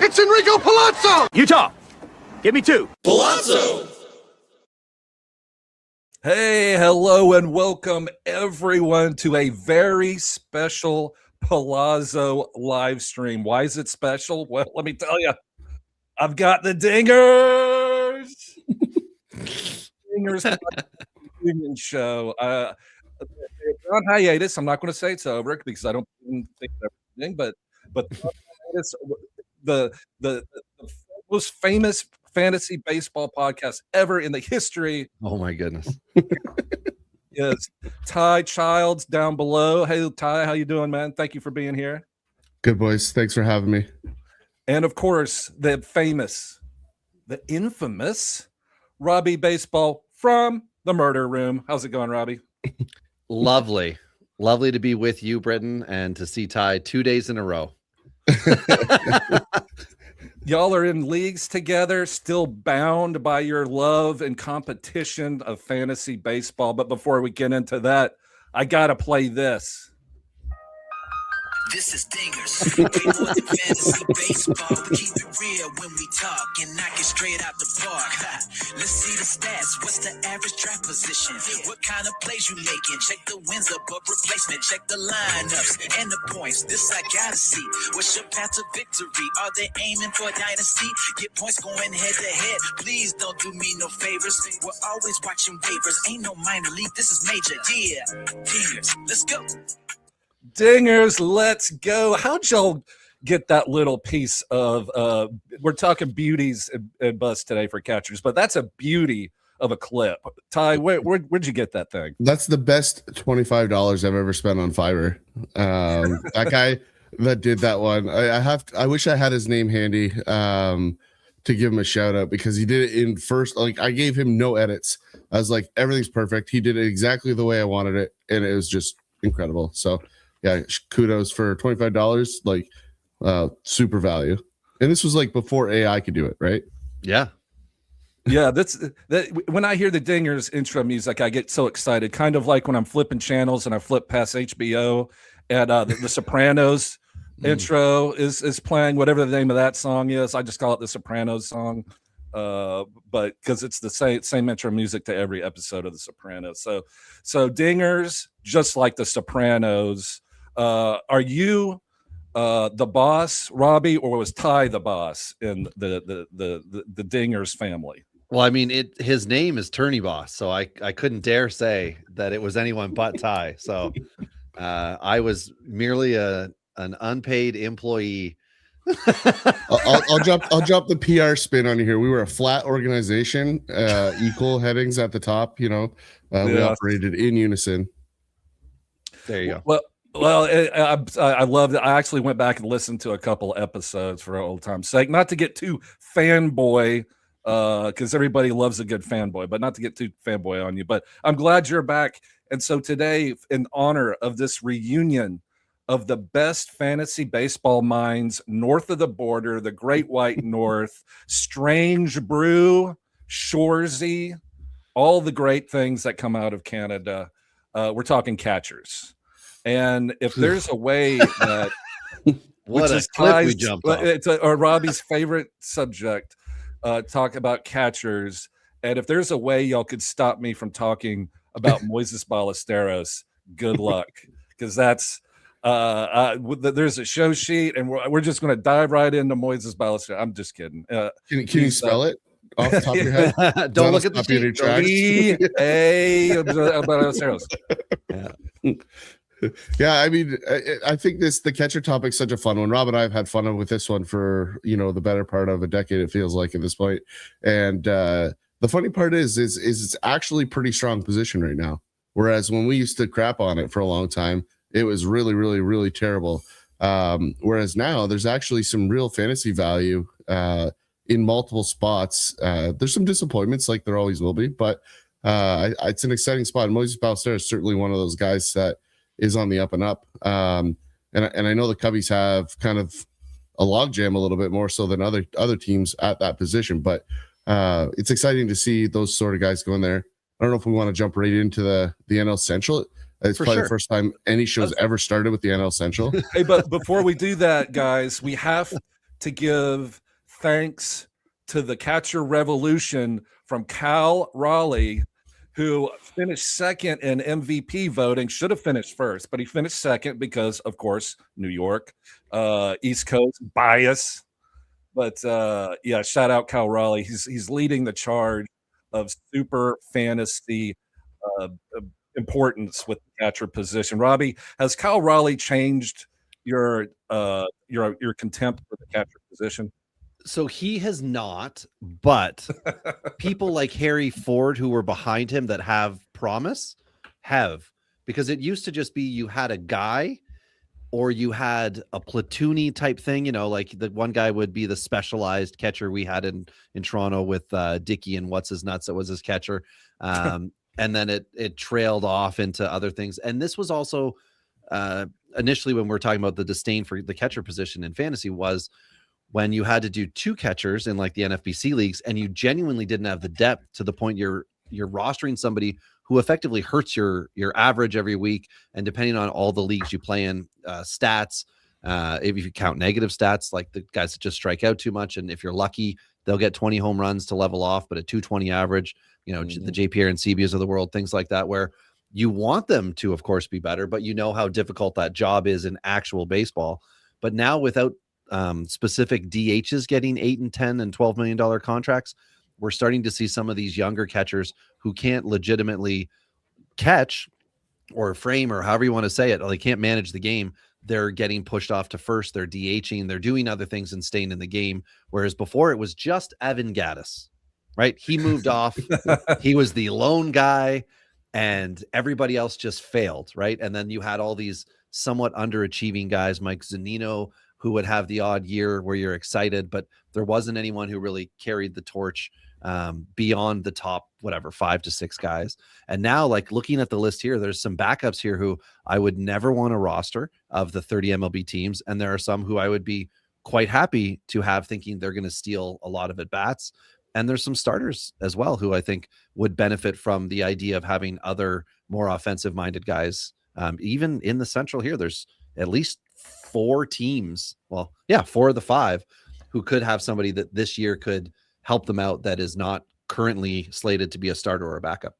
It's Enrico Pallazzo! Utah, give me 2. Pallazzo! Hey, hello, and welcome everyone to a very special Pallazzo live stream. Why is it special? Well, let me tell you, I've got the Dingers. Dingers Union Show. They're on hiatus. I'm not going to say it's over because I don't think everything, but the most famous fantasy baseball podcast ever in the history. Oh my goodness. Is Ty Childs down below. Hey Ty, how you doing, man? Thank you for being here. Good, boys. Thanks for having me. And of course, the famous, the infamous Robbie Baseball from the Murder Room. How's it going, Robbie? Lovely to be with you, Britton, and to see Ty 2 days in a row. Y'all are in leagues together, still bound by your love and competition of fantasy baseball. But before we get into that, I got to play this. This is Dingers. Way more than fantasy baseball. We keep it real when we talk and knock it straight out the park. Let's see the stats. What's the average draft position? What kind of plays you making? Check the wins above replacement. Check the lineups and the points. This I gotta see. What's your path to victory? Are they aiming for a dynasty? Get points going head to head. Please don't do me no favors. We're always watching waivers. Ain't no minor league. This is major. Yeah, Dingers. Let's go. Dingers, let's go. How'd y'all get that little piece of we're talking beauties and busts today for catchers, but that's a beauty of a clip. Ty, where'd you get that thing? That's the best $25 I've ever spent on Fiverr. That guy that did that one, I wish I had his name handy to give him a shout out, because he did it in first. Like, I gave him no edits. I was like, everything's perfect. He did it exactly the way I wanted it, and it was just incredible. So yeah, kudos for $25. Like, super value. And this was like before AI could do it, right? Yeah. Yeah, that when I hear the Dingers intro music, I get so excited. Kind of like when I'm flipping channels and I flip past HBO and the Sopranos intro is playing, whatever the name of that song is. I just call it the Sopranos song. But because it's the same intro music to every episode of the Sopranos. So Dingers, just like the Sopranos. Are you the boss, Robbie, or was Ty the boss in the Dingers family? Well, I mean, his name is Tourney Boss, so I couldn't dare say that it was anyone but Ty. So I was merely an unpaid employee. I'll drop the PR spin on you here. We were a flat organization, equal headings at the top. We operated in unison. There you go. Well, I loved it. I actually went back and listened to a couple episodes for old time's sake, not to get too fanboy, because everybody loves a good fanboy, but not to get too fanboy on you. But I'm glad you're back. And so today, in honor of this reunion of the best fantasy baseball minds north of the border, the Great White North, Strange Brew, Shoresy, all the great things that come out of Canada, we're talking catchers. And if there's a way that what a clip we jumped off. It's Robbie's favorite subject, talk about catchers. And if there's a way y'all could stop me from talking about Moises Ballesteros, good luck, because that's there's a show sheet, and we're just going to dive right into Moises Ballesteros. I'm just kidding. Can you spell it off the top of your head? Don't look at the sheet. Ballesteros. Yeah. Yeah, I mean, I think the catcher topic is such a fun one. Rob and I have had fun with this one for the better part of a decade. It feels like at this point, and the funny part is it's actually pretty strong position right now. Whereas when we used to crap on it for a long time, it was really, really, really terrible. Whereas now there's actually some real fantasy value in multiple spots. There's some disappointments, like there always will be, but it's an exciting spot. Moises Ballesteros is certainly one of those guys that is on the up and up. And I know the Cubbies have kind of a logjam a little bit more so than other teams at that position, but it's exciting to see those sort of guys go in there. I don't know if we want to jump right into the NL Central. It's probably the first time any show's ever started with the NL Central. Hey, but before we do that, guys, we have to give thanks to the catcher revolution from Cal Raleigh, who finished second in MVP voting, should have finished first, but he finished second because, of course, New York, East Coast bias. But yeah, shout out Cal Raleigh. He's leading the charge of super fantasy importance with the catcher position. Robbie, has Cal Raleigh changed your contempt for the catcher position? So he has not, but people like Harry Ford who were behind him that have promise have, because it used to just be you had a guy or you had a platoony type thing, you know, like the one guy would be the specialized catcher we had in Toronto with Dickey and what's his nuts that was his catcher. And then it trailed off into other things. And this was also initially when we're talking about the disdain for the catcher position in fantasy was when you had to do two catchers in like the NFBC leagues and you genuinely didn't have the depth to the point you're rostering somebody who effectively hurts your average every week. And depending on all the leagues you play in, stats, if you count negative stats, like the guys that just strike out too much, and if you're lucky, they'll get 20 home runs to level off, but a 220 average, you know, the JPR and CBs of the world, things like that, where you want them to, of course, be better, but you know how difficult that job is in actual baseball. But now without specific DHs getting $8 and $10 and $12 million contracts, we're starting to see some of these younger catchers who can't legitimately catch or frame or however you want to say it. They can't manage the game. They're getting pushed off to first. They're DHing. They're doing other things and staying in the game. Whereas before it was just Evan Gattis, right? He moved off. He was the lone guy and everybody else just failed, right? And then you had all these somewhat underachieving guys, Mike Zunino, who would have the odd year where you're excited, but there wasn't anyone who really carried the torch beyond the top, 5 to 6 guys. And now, like looking at the list here, there's some backups here who I would never want to roster of the 30 MLB teams. And there are some who I would be quite happy to have, thinking they're going to steal a lot of at bats. And there's some starters as well who I think would benefit from the idea of having other more offensive minded guys. Even in the Central here, there's at least 4 teams. Well, yeah, 4 of the 5 who could have somebody that this year could help them out that is not currently slated to be a starter or a backup.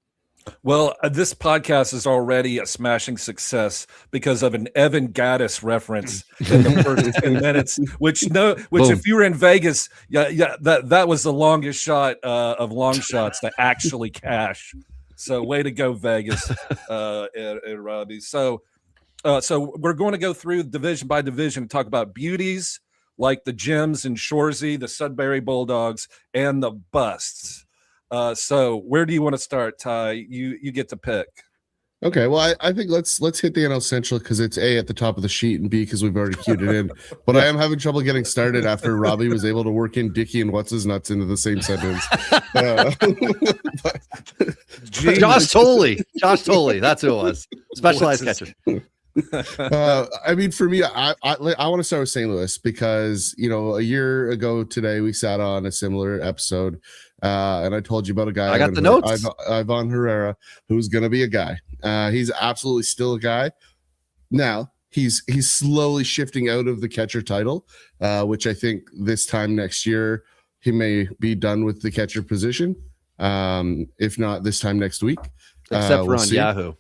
Well, this podcast is already a smashing success because of an Evan Gattis reference in the first 10 minutes, which if you were in Vegas, that was the longest shot of long shots to actually cash. So way to go, Vegas, and Robbie. So we're going to go through division by division and talk about beauties like the Gems and Shoresy, the Sudbury Bulldogs, and the busts. So where do you want to start, Ty? You get to pick. Okay, well, I think let's hit the NL Central because it's A at the top of the sheet and B because we've already queued it in. But I am having trouble getting started after Robbie was able to work in Dickey and what's his nuts into the same sentence. Josh Tolley, that's who it was. Specialized catcher. I mean, for me, I want to start with St. Louis because, you know, a year ago today we sat on a similar episode and I told you about a guy. I got the notes. Ivan Herrera, who's going to be a guy. He's absolutely still a guy. Now he's slowly shifting out of the catcher title, which I think this time next year he may be done with the catcher position. If not this time next week, except for on Yahoo.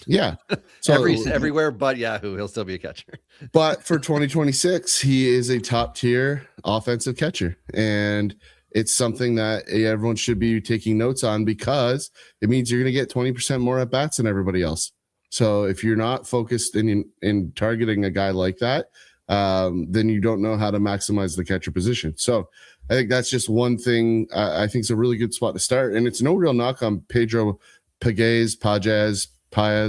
Yeah. So everywhere but Yahoo, he'll still be a catcher. But for 2026, he is a top tier offensive catcher. And it's something that everyone should be taking notes on because it means you're going to get 20% more at bats than everybody else. So if you're not focused in targeting a guy like that, then you don't know how to maximize the catcher position. So I think that's just one thing I think is a really good spot to start. And it's no real knock on Pedro Paez,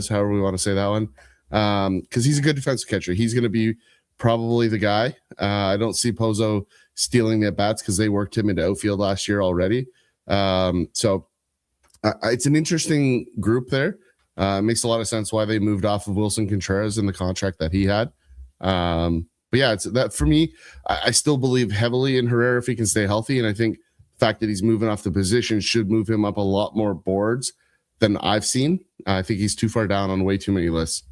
however we want to say that one, because he's a good defensive catcher. He's going to be probably the guy. I don't see Pozo stealing the at-bats because they worked him into outfield last year already. So it's an interesting group there. It makes a lot of sense why they moved off of Wilson Contreras in the contract that he had. But yeah, it's that for me. I still believe heavily in Herrera if he can stay healthy, and I think the fact that he's moving off the position should move him up a lot more boards than I've seen. I think he's too far down on way too many lists.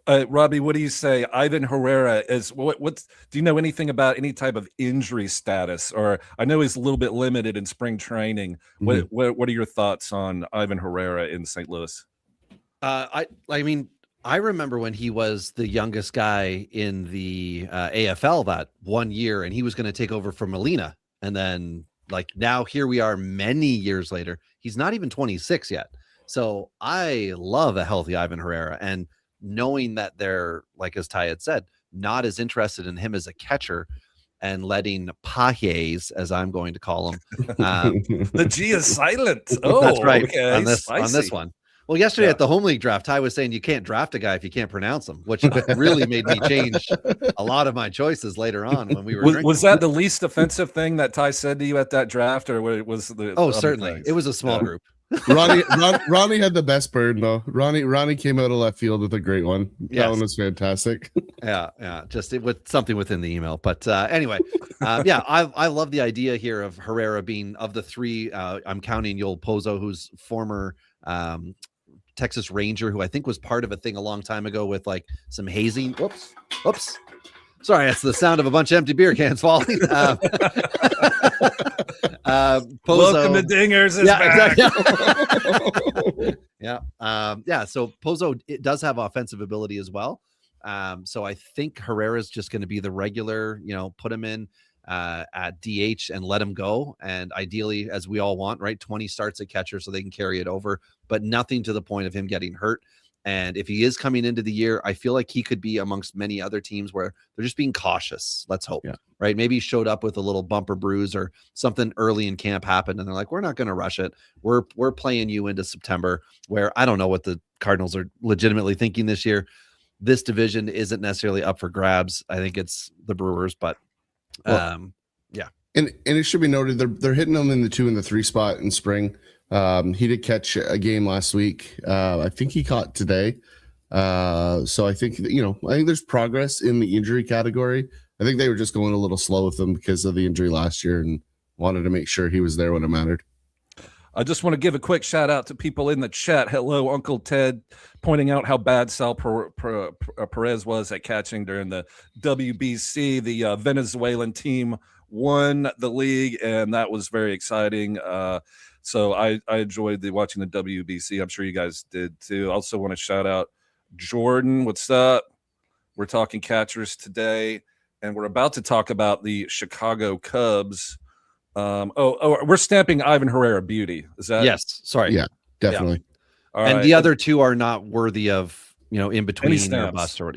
Robbie, what do you say? Ivan Herrera is what's do you know anything about any type of injury status? Or I know he's a little bit limited in spring training. Mhm. What are your thoughts on Ivan Herrera in St. Louis? I mean, I remember when he was the youngest guy in the AFL that 1 year, and he was going to take over from Molina, and then like now here we are many years later. He's not even 26 yet. So I love a healthy Ivan Herrera, and knowing that they're, like as Ty had said, not as interested in him as a catcher and letting Pajes, as I'm going to call him, The G is silent. Oh, that's right, okay. on this Spicy. one. Well, yesterday Yeah. at the home league draft, Ty was saying you can't draft a guy if you can't pronounce him, which really made me change a lot of my choices later on when we were drinking. Was that the least offensive thing that Ty said to you at that draft, or was the Oh, other certainly. things? It was a small Yeah. group. Ronnie had the best burn though. Ronnie came out of left field with a great one. That Yes. one was fantastic. Yeah. Just it with something within the email. But anyway, I love the idea here of Herrera being of the three. I'm counting Yoel Pozo, who's former Texas Ranger, who I think was part of a thing a long time ago with like some hazing. Whoops. Sorry, that's the sound of a bunch of empty beer cans falling. Pozo, Welcome to Dingers. Is yeah, back. exactly. Yeah. So Pozo, it does have offensive ability as well. So I think Herrera's just going to be the regular, put him in at DH and let him go. And ideally, as we all want, right, 20 starts at catcher so they can carry it over, but nothing to the point of him getting hurt. And if he is coming into the year, I feel like he could be amongst many other teams where they're just being cautious. Let's hope, right? Maybe he showed up with a little bumper bruise or something early in camp happened, and they're like, we're not going to rush it. We're playing you into September, where I don't know what the Cardinals are legitimately thinking this year. This division isn't necessarily up for grabs. I think it's the Brewers, but And it should be noted they're hitting them in the 2 and the 3 spot in spring. He did catch a game last week. I think he caught today. So I think there's progress in the injury category. I think they were just going a little slow with him because of the injury last year and wanted to make sure he was there when it mattered. I just want to give a quick shout out to people in the chat. Hello, Uncle Ted, pointing out how bad Sal Perez was at catching during the WBC. The Venezuelan team won the league, and that was very exciting. So I enjoyed watching the WBC. I'm sure you guys did too. I also want to shout out Jordan. What's up? We're talking catchers today, and we're about to talk about the Chicago Cubs. We're stamping Ivan Herrera beauty. Is that? yes, sorry. Yeah, definitely. All And right. the other two are not worthy of, in between or stamps. bust or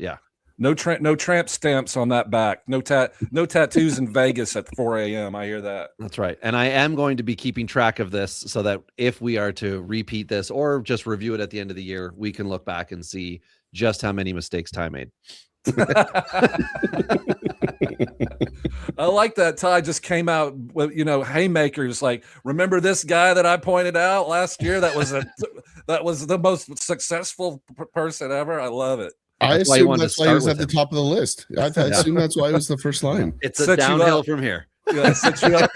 No tramp stamps on that back. No tattoos in Vegas at 4 a.m. I hear that. That's right. And I am going to be keeping track of this so that if we are to repeat this or just review it at the end of the year, we can look back and see just how many mistakes Ty made. I like that. Ty just came out with haymakers. Like, remember this guy that I pointed out last year? That was the most successful person ever. I love it. I That's why assume wanted that's to why he was start at the with top of the list. I assume that's why it was the first line. It's a Set you downhill up. from here. Yeah, set you up.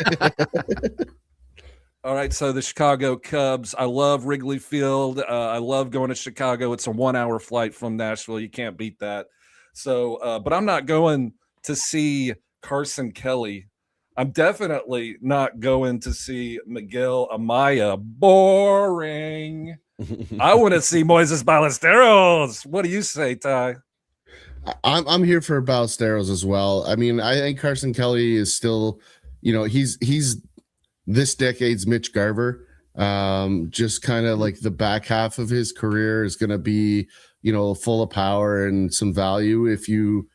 All right, so the Chicago Cubs. I love Wrigley Field. I love going to Chicago. It's a 1-hour flight from Nashville. You can't beat that. So, but I'm not going to see Carson Kelly. I'm definitely not going to see Miguel Amaya. Boring. I want to see Moises Ballesteros. What do you say, Ty? I'm here for Ballesteros as well. I mean, I think Carson Kelly is still, he's this decade's Mitch Garver. Just kind of like the back half of his career is going to be, full of power and some value if you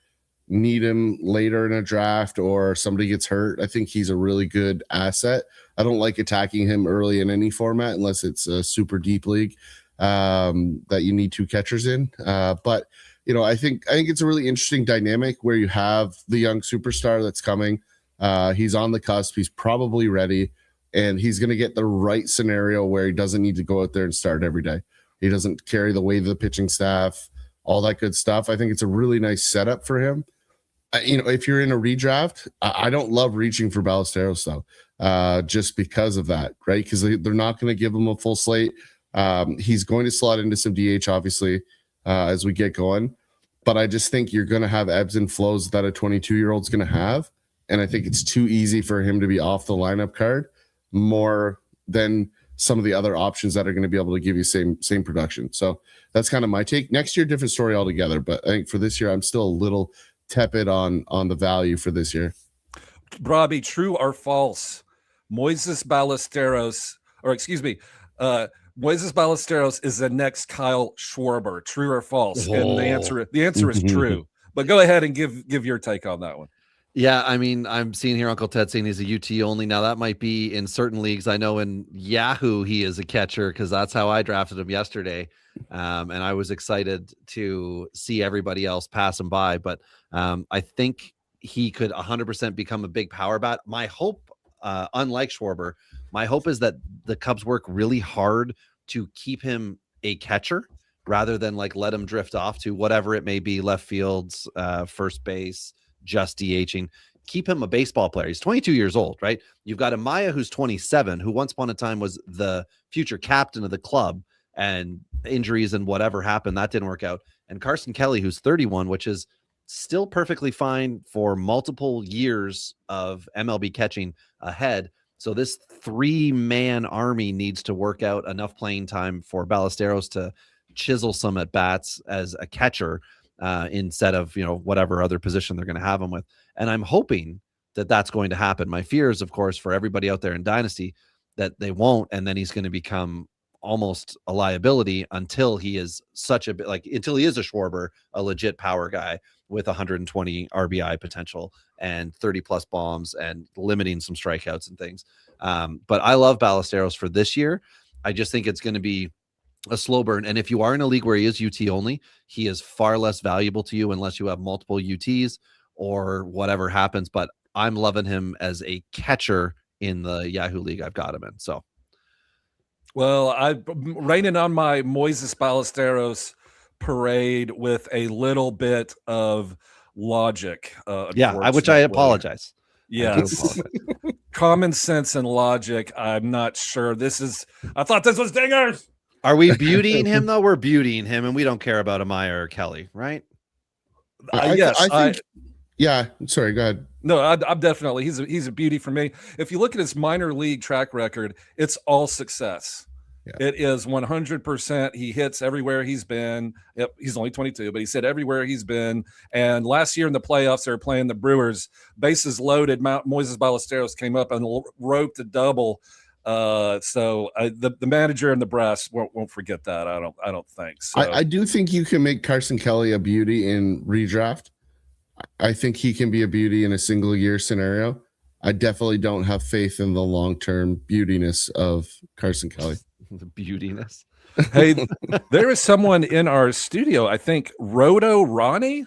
need him later in a draft or somebody gets hurt. I think he's a really good asset. I don't like attacking him early in any format unless it's a super deep league that you need 2 catchers in. But I think it's a really interesting dynamic where you have the young superstar that's coming. He's on the cusp. He's probably ready, and he's going to get the right scenario where he doesn't need to go out there and start every day. He doesn't carry the weight of the pitching staff, all that good stuff. I think it's a really nice setup for him. If you're in a redraft, I don't love reaching for Ballesteros though, just because of that, right? Because they're not going to give him a full slate. He's going to slot into some DH, obviously, as we get going. but I just think you're going to have ebbs and flows that a 22-year-old's going to have. And I think it's too easy for him to be off the lineup card more than some of the other options that are going to be able to give you same production. So that's kind of my take. Next year, different story altogether. But I think for this year, I'm still a little tepid on the value for this year. Robbie, true or false? Moises Ballesteros is the next Kyle Schwarber. True or false? And the answer is true. But go ahead and give your take on that one. Yeah, I mean, I'm seeing here Uncle Ted saying he's a UT only. Now that might be in certain leagues. I know in Yahoo he is a catcher because that's how I drafted him yesterday. And I was excited to see everybody else pass him by. But I think he could 100% become a big power bat. My hope, unlike Schwarber, my hope is that the Cubs work really hard to keep him a catcher rather than like let him drift off to whatever it may be, left fields, first base, just DHing. Keep him a baseball player. He's 22 years old, right? You've got Amaya, who's 27, who once upon a time was the future captain of the club, and injuries and whatever happened, that didn't work out. And Carson Kelly, who's 31, which is still perfectly fine for multiple years of MLB catching ahead. So this 3-man army needs to work out enough playing time for Ballesteros to chisel some at bats as a catcher instead of, whatever other position they're going to have him with. And I'm hoping that that's going to happen. My fear is, of course, for everybody out there in Dynasty that they won't. And then he's going to become almost a liability until he is until he is a Schwarber, a legit power guy with 120 RBI potential and 30 plus bombs and limiting some strikeouts and things. But I love Ballesteros for this year. I just think it's going to be a slow burn. And if you are in a league where he is UT only, he is far less valuable to you unless you have multiple UTs or whatever happens. But I'm loving him as a catcher in the Yahoo league I've got him in. So, well, I'm raining on my Moises Ballesteros parade with a little bit of logic. Which I apologize. Yeah. Common sense and logic. I'm not sure. I thought this was Dingers. Are we beautying him though? We're beautying him, and we don't care about Amaya or Kelly, right? Yes. I think. Yeah. Sorry. Go ahead. No, I'm definitely. He's a beauty for me. If you look at his minor league track record, it's all success. Yeah. It is 100%. He hits everywhere he's been. Yep, he's only 22, but he hit everywhere he's been. And last year in the playoffs, they were playing the Brewers. Bases loaded. Moises Ballesteros came up and roped a double. So the manager and the brass won't forget that. I don't think so. I do think you can make Carson Kelly a beauty in redraft. I think he can be a beauty in a single year scenario. I definitely don't have faith in the long-term beautiness of Carson Kelly. The beautiness. Hey, there is someone in our studio. I think Roto Ronnie.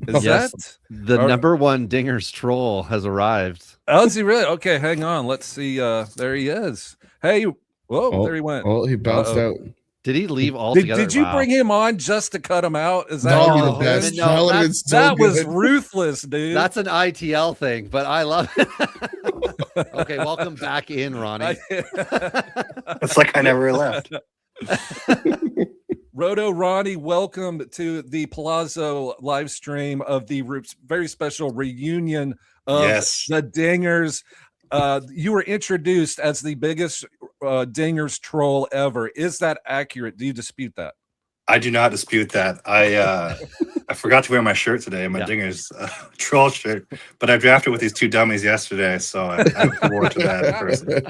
Is that the number one Dingers troll has arrived? Oh, is he really? Okay, hang on. Let's see. There he is. Hey, there he went. Oh, he bounced out. Did he leave altogether? Did you bring him on just to cut him out? Is that the best? No, that was ruthless, dude. That's an ITL thing, but I love it. Okay, welcome back in, Ronnie. It's like I never left. Roto Ronnie, welcome to the Pallazzo live stream of the very special reunion of the Dingers. You were introduced as the biggest Dingers troll ever. Is that accurate? Do you dispute that? I do not dispute that. I forgot to wear my shirt today, my Dingers troll shirt, but I drafted with these two dummies yesterday, so I wore to that in person.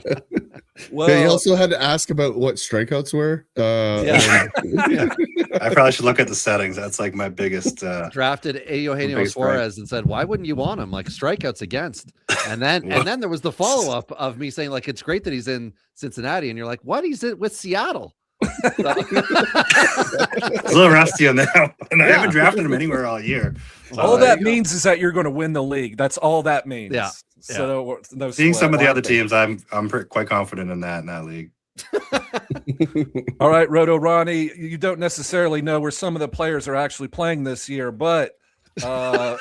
Well, he also had to ask about what strikeouts were. I probably should look at the settings. That's like my biggest. Drafted Eugenio Suarez and said, "Why wouldn't you want him? Like strikeouts against." And then there was the follow up of me saying, "Like it's great that he's in Cincinnati," and you're like, "What? He's with Seattle." It's a little rusty on that one. I haven't drafted him anywhere all year. So all that means is that you're going to win the league. That's all that means. Yeah. So no seeing some of the other teams, I'm quite confident in that league. All right, Roto Ronnie, you don't necessarily know where some of the players are actually playing this year, but but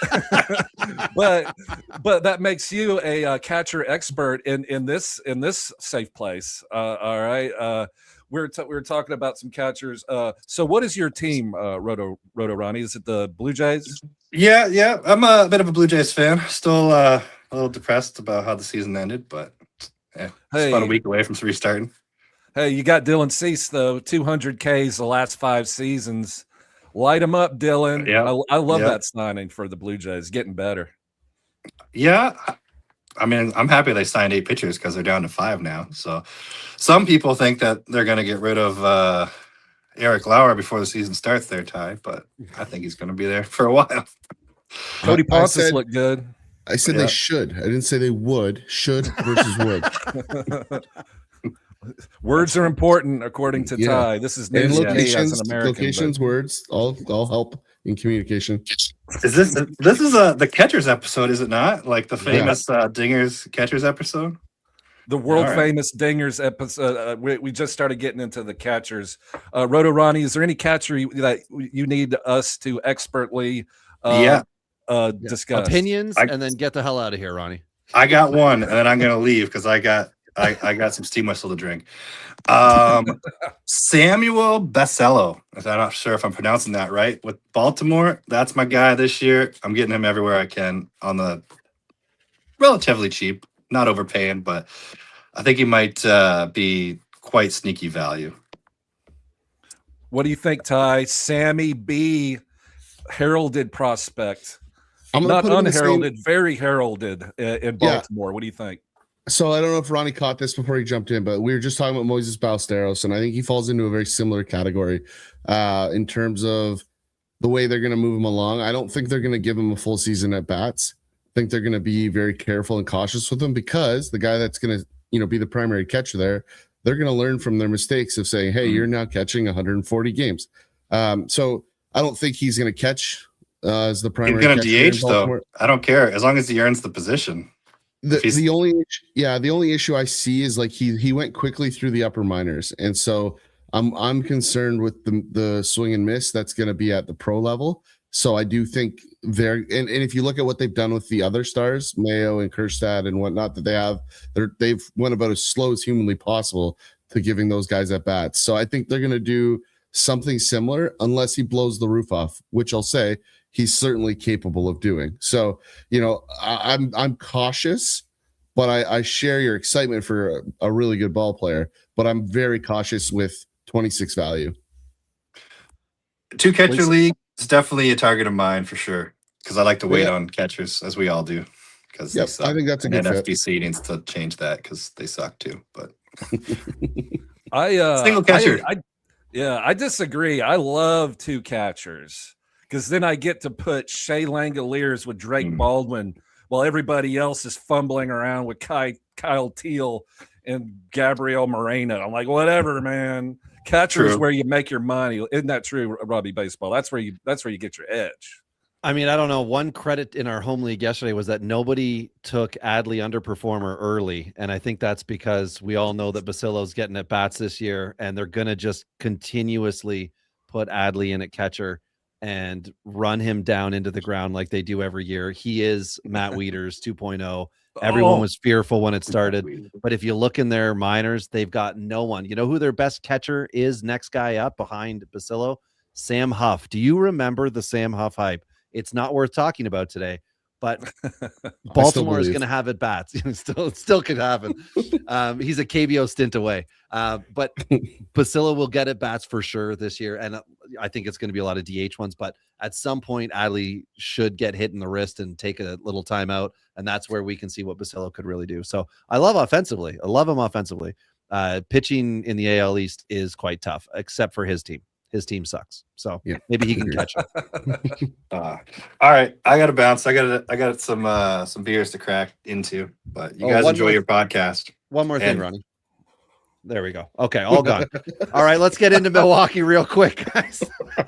that makes you a catcher expert in this safe place. All right. we were talking about some catchers. So what is your team, Roto Ronnie? Is it the Blue Jays? Yeah. I'm a bit of a Blue Jays fan. Still a little depressed about how the season ended, but it's about a week away from restarting. Hey, you got Dylan Cease though, 200 Ks the last 5 seasons. Light him up, Dylan. I love that signing for the Blue Jays. Getting better. Yeah. I mean, I'm happy they signed 8 pitchers because they're down to 5 now. So some people think that they're going to get rid of Eric Lauer before the season starts there, Ty, but I think he's going to be there for a while. Cody Pontus looked good. I said they should. I didn't say they would. Should versus would. Words are important, according to Ty. This is news locations, as an American. Locations, words, all help in communication. Is this is the catchers episode? Is it not like the famous Dingers catchers episode? The world famous Dingers episode. We just started getting into the catchers. Roto Ronnie, is there any catcher that you need us to expertly discuss? Opinions, and then get the hell out of here, Ronnie. I got one, and then I'm gonna leave because I got some steam whistle to drink. Samuel Basello. I'm not sure if I'm pronouncing that right. With Baltimore, that's my guy this year. I'm getting him everywhere I can on the relatively cheap, not overpaying, but I think he might be quite sneaky value. What do you think, Ty? Sammy B, heralded prospect. Not unheralded, very heralded in Baltimore. What do you think? So I don't know if Ronnie caught this before he jumped in, but we were just talking about Moises Ballesteros, and I think he falls into a very similar category in terms of the way they're going to move him along. I don't think they're going to give him a full season at bats. I think they're going to be very careful and cautious with him because the guy that's going to be the primary catcher there, they're going to learn from their mistakes of saying, hey, you're now catching 140 games. So I don't think he's going to catch as the primary catcher. He's going to DH, though. I don't care as long as he earns the position. The only issue I see is like he went quickly through the upper minors, and so I'm concerned with the swing and miss that's going to be at the pro level. So I do think and if you look at what they've done with the other stars, Mayo and Kjerstad and whatnot, that they've went about as slow as humanly possible to giving those guys at bats. So I think they're going to do something similar unless he blows the roof off, which I'll say he's certainly capable of doing. So, I'm cautious, but I share your excitement for a really good ball player, but I'm very cautious with 26 value. 2 catcher league is definitely a target of mine for sure. Because I like to wait on catchers, as we all do. Because I think that's a good fit. FBC needs to change that because they suck too. But single catcher. I disagree. I love 2 catchers. Because then I get to put Shea Langoliers with Drake Baldwin while everybody else is fumbling around with Kyle Teal and Gabriel Moreno. I'm like, whatever, man. Catcher is where you make your money. Isn't that true, Robbie Baseball? That's where you get your edge. I mean, I don't know. One credit in our home league yesterday was that nobody took Adley underperformer early. And I think that's because we all know that Basillo's getting at bats this year, and they're going to just continuously put Adley in at catcher and run him down into the ground like they do every year. He is Matt Wieters 2.0. Everyone was fearful when it started. But if you look in their minors, they've got no one. You know who their best catcher is next guy up behind Basillo? Sam Huff. Do you remember the Sam Huff hype? It's not worth talking about today. But Baltimore is going to have at bats. still could happen. He's a KBO stint away. But Basillo will get at bats for sure this year. And I think it's going to be a lot of DH ones. But at some point, Adley should get hit in the wrist and take a little time out. And that's where we can see what Basillo could really do. So I love offensively. I love him offensively. Pitching in the AL East is quite tough, except for his team. His team sucks. So maybe he can catch it. All right. I got to bounce. I got some beers to crack into, but you guys enjoy your podcast. One more thing, Ronnie. There we go. Okay. All gone. All right. Let's get into Milwaukee real quick, guys.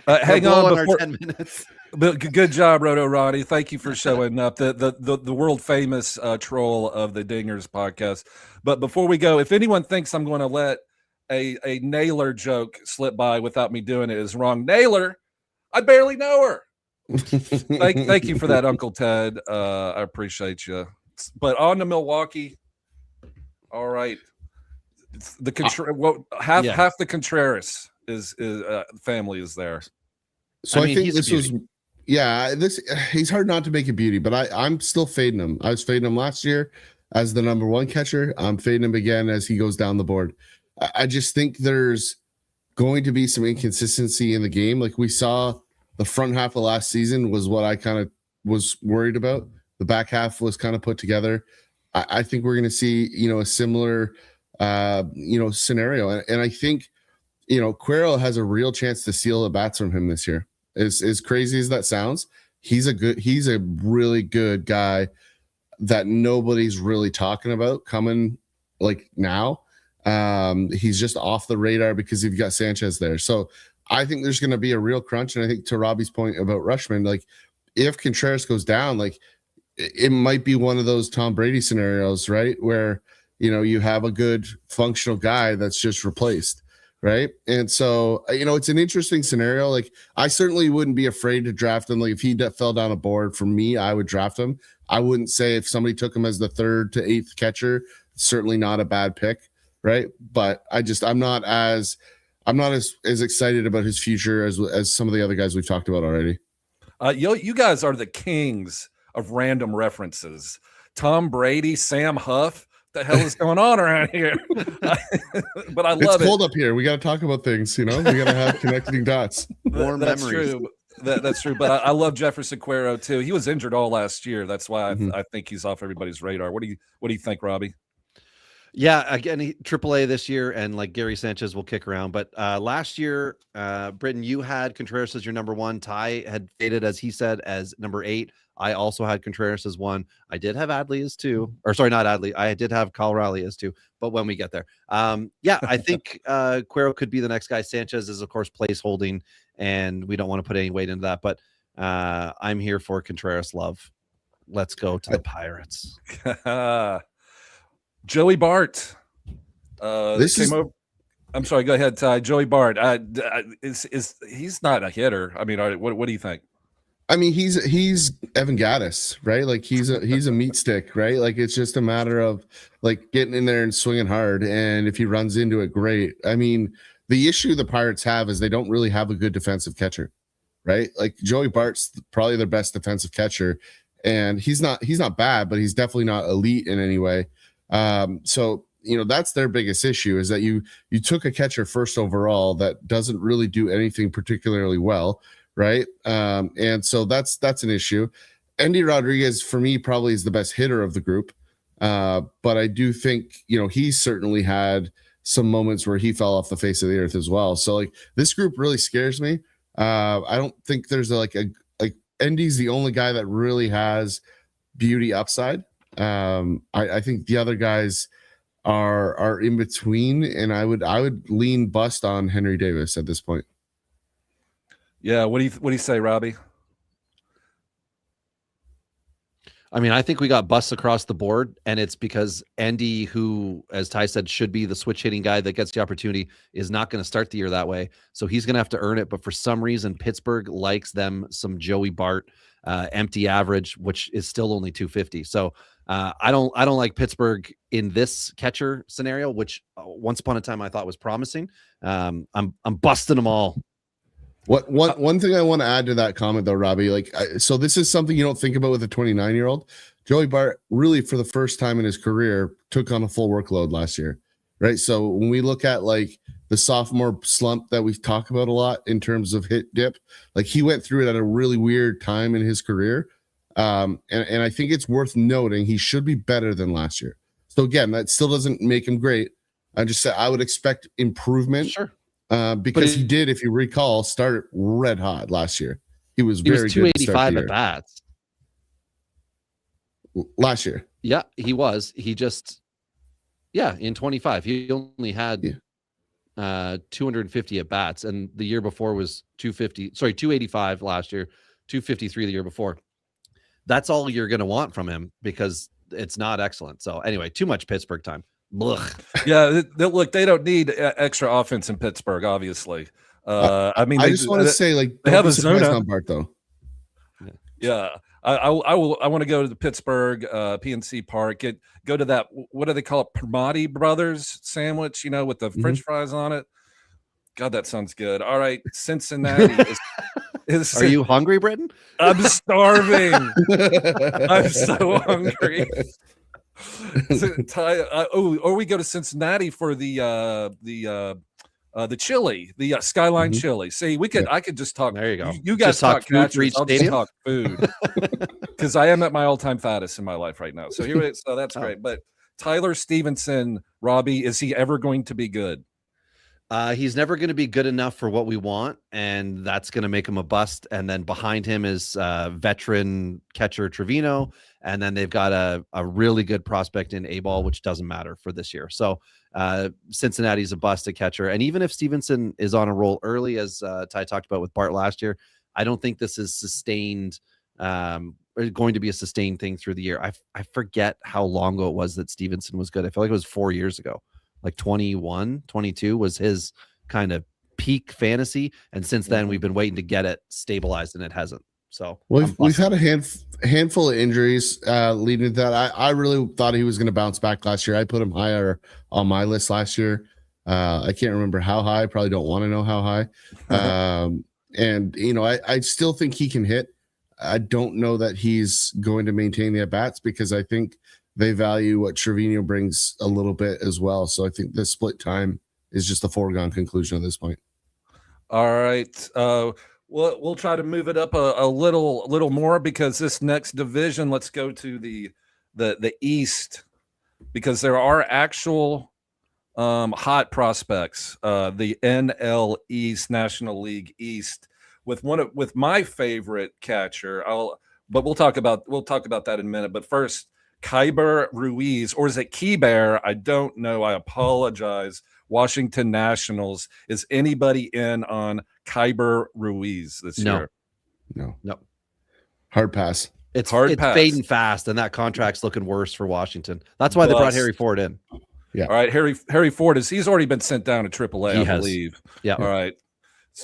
Hang on. Our 10 minutes. Good job, Roto Ronnie. Thank you for showing up. The world famous troll of the Dingers podcast. But before we go, if anyone thinks I'm going to let a Naylor joke slip by without me doing it is wrong. Naylor, I barely know her. Thank you for that, Uncle Ted. I appreciate you. But on to Milwaukee. All right. half Yeah. the Contreras is family is there. So I think he's a this was, beauty. he's hard not to make a beauty, but I'm still fading him. I was fading him last year as the number one catcher. I'm fading him again as he goes down the board. I just think there's going to be some inconsistency in the game. Like we saw the front half of last season was what I kind of was worried about. The back half was kind of put together. I think we're going to see, a similar, scenario. And I think, Quero has a real chance to steal the bats from him this year. As crazy as that sounds, he's a really good guy that nobody's really talking about coming like now. He's just off the radar because you've got Sanchez there. So I think there's going to be a real crunch. And I think to Robbie's point about Rushman, like if Contreras goes down, like it might be one of those Tom Brady scenarios, right? Where, you have a good functional guy that's just replaced. Right. And so, it's an interesting scenario. Like I certainly wouldn't be afraid to draft him. Like if he fell down a board for me, I would draft him. I wouldn't say if somebody took him as the 3rd to 8th catcher, certainly not a bad pick. Right. But I'm not as excited about his future as some of the other guys we've talked about already. You guys are the kings of random references. Tom Brady, Sam Huff. The hell is going on around here? But I love it. It's cold up here. We got to talk about things, we got to have connecting dots. Warm That's memories. true. That's true. But I love Jefferson Quero too. He was injured all last year. That's why I think he's off everybody's radar. What do you think, Robbie? Yeah, again, AAA this year, and like Gary Sanchez will kick around. But last year, Britton, you had Contreras as your number one. Ty had faded, as he said, as number 8. I also had Contreras as 1. I did have Adley as 2. Or sorry, not Adley. I did have Kyle Raleigh as 2. But when we get there, I think Quero could be the next guy. Sanchez is, of course, place holding, and we don't want to put any weight into that. But I'm here for Contreras love. Let's go to the Pirates. Joey Bart. I'm sorry. Go ahead, Ty. Joey Bart. He's not a hitter. I mean, what do you think? I mean, he's Evan Gaddis, right? Like he's a meat stick, right? Like it's just a matter of like getting in there and swinging hard. And if he runs into it, great. I mean, the issue the Pirates have is they don't really have a good defensive catcher, right? Like Joey Bart's probably their best defensive catcher, and he's not bad, but he's definitely not elite in any way. So that's their biggest issue is that you took a catcher first overall that doesn't really do anything particularly well. Right. And so that's an issue. Andy Rodriguez, for me, probably is the best hitter of the group. But I do think, he's certainly had some moments where he fell off the face of the earth as well. So like this group really scares me. I don't think there's like Andy's the only guy that really has beauty upside. I think the other guys are in between, and I would lean bust on Henry Davis at this point. Yeah, what do you say, Robbie? I mean, I think we got busts across the board, and it's because Andy, who, as Ty said, should be the switch hitting guy that gets the opportunity, is not going to start the year that way. So he's going to have to earn it. But for some reason, Pittsburgh likes them some Joey Bart, empty average, which is still only 250. So I don't like Pittsburgh in this catcher scenario, which once upon a time I thought was promising. I'm busting them all. One thing I want to add to that comment though, Robbie, so this is something you don't think about with a 29-year-old. Joey Bart really, for the first time in his career, took on a full workload last year, right? So when we look at like the sophomore slump that we talk about a lot in terms of hit dip, like he went through it at a really weird time in his career. And I think it's worth noting he should be better than last year. So again, that still doesn't make him great. I would expect improvement. Sure. Because he did, if you recall, start red hot last year. He was He very was good to start 285 the at year. bats. Last year. Yeah, he was. He just, in 25, he only had 250 at bats, and the year before was 285 last year, 253 the year before. That's all you're going to want from him because it's not excellent. So anyway, too much Pittsburgh time. Blech. Yeah, look, they don't need extra offense in Pittsburgh, obviously. I mean, I just want to say, like, they have don't be a surprised zona on Bart, though. Yeah, I want to go to the Pittsburgh PNC Park. Go to that. What do they call it? Permati Brothers sandwich. With the French fries on it. God, that sounds good. All right, Cincinnati is. Are you hungry, Britton? I'm starving. I'm so hungry. Or we go to Cincinnati for the chili, the Skyline chili. See, I could just talk. There you go. You guys just talk food catchers, for each I'll just stadium. talk food because I am at my all-time fattest in my life right now. So that's great. But Tyler Stevenson, Robbie, is he ever going to be good? He's never going to be good enough for what we want, and that's going to make him a bust. And then behind him is veteran catcher Trevino, and then they've got a really good prospect in A-ball, which doesn't matter for this year. So Cincinnati's a bust at catcher. And even if Stevenson is on a roll early, as Ty talked about with Bart last year, I don't think this is sustained, going to be a sustained thing through the year. I forget how long ago it was that Stevenson was good. I feel like it was 4 years ago. Like 21, 22 was his kind of peak fantasy. And since then, we've been waiting to get it stabilized, and it hasn't. So we've had a handful of injuries leading to that. I really thought he was going to bounce back last year. I put him higher on my list last year. I can't remember how high. Probably don't want to know how high. And, I still think he can hit. I don't know that he's going to maintain the at-bats because I think they value what Trevino brings a little bit as well. So I think the split time is just a foregone conclusion at this point. All right. We'll try to move it up a little more because this next division, let's go to the East, because there are actual hot prospects. The NL East, National League East, with my favorite catcher. But we'll talk about that in a minute. But first, Kyber Ruiz, or is it Keybear? I don't know. I apologize. Washington Nationals. Is anybody in on Kyber Ruiz this year? No. Hard pass. It's pass. fading fast, and that contract's looking worse for Washington. That's why they brought Harry Ford in. Yeah. All right. Harry Ford he's already been sent down to AAA, I believe. Yeah. All right.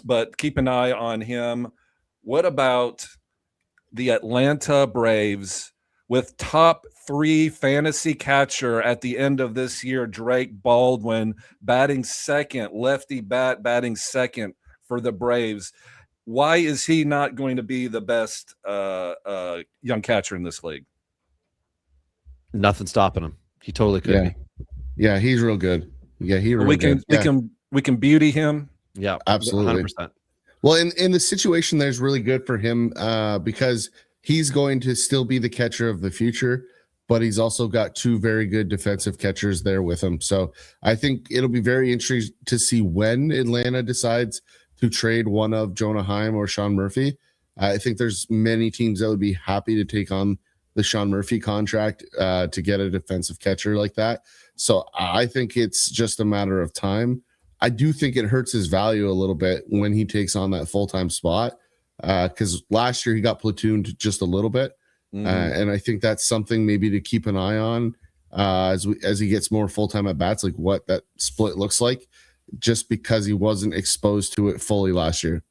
But keep an eye on him. What about the Atlanta Braves with top 3 fantasy catcher at the end of this year, Drake Baldwin, batting second, lefty batting second for the Braves? Why is he not going to be the best young catcher in this league? Nothing stopping him. He totally could be. Yeah, he's real good. Yeah, we can beauty him. Yeah, absolutely. 100%. Well, in the situation, there's really good for him because he's going to still be the catcher of the future, but he's also got 2 very good defensive catchers there with him. So I think it'll be very interesting to see when Atlanta decides to trade one of Jonah Heim or Sean Murphy. I think there's many teams that would be happy to take on the Sean Murphy contract to get a defensive catcher like that. So I think it's just a matter of time. I do think it hurts his value a little bit when he takes on that full-time spot because last year he got platooned just a little bit. And I think that's something maybe to keep an eye on as he gets more full-time at bats, like what that split looks like, just because he wasn't exposed to it fully last year.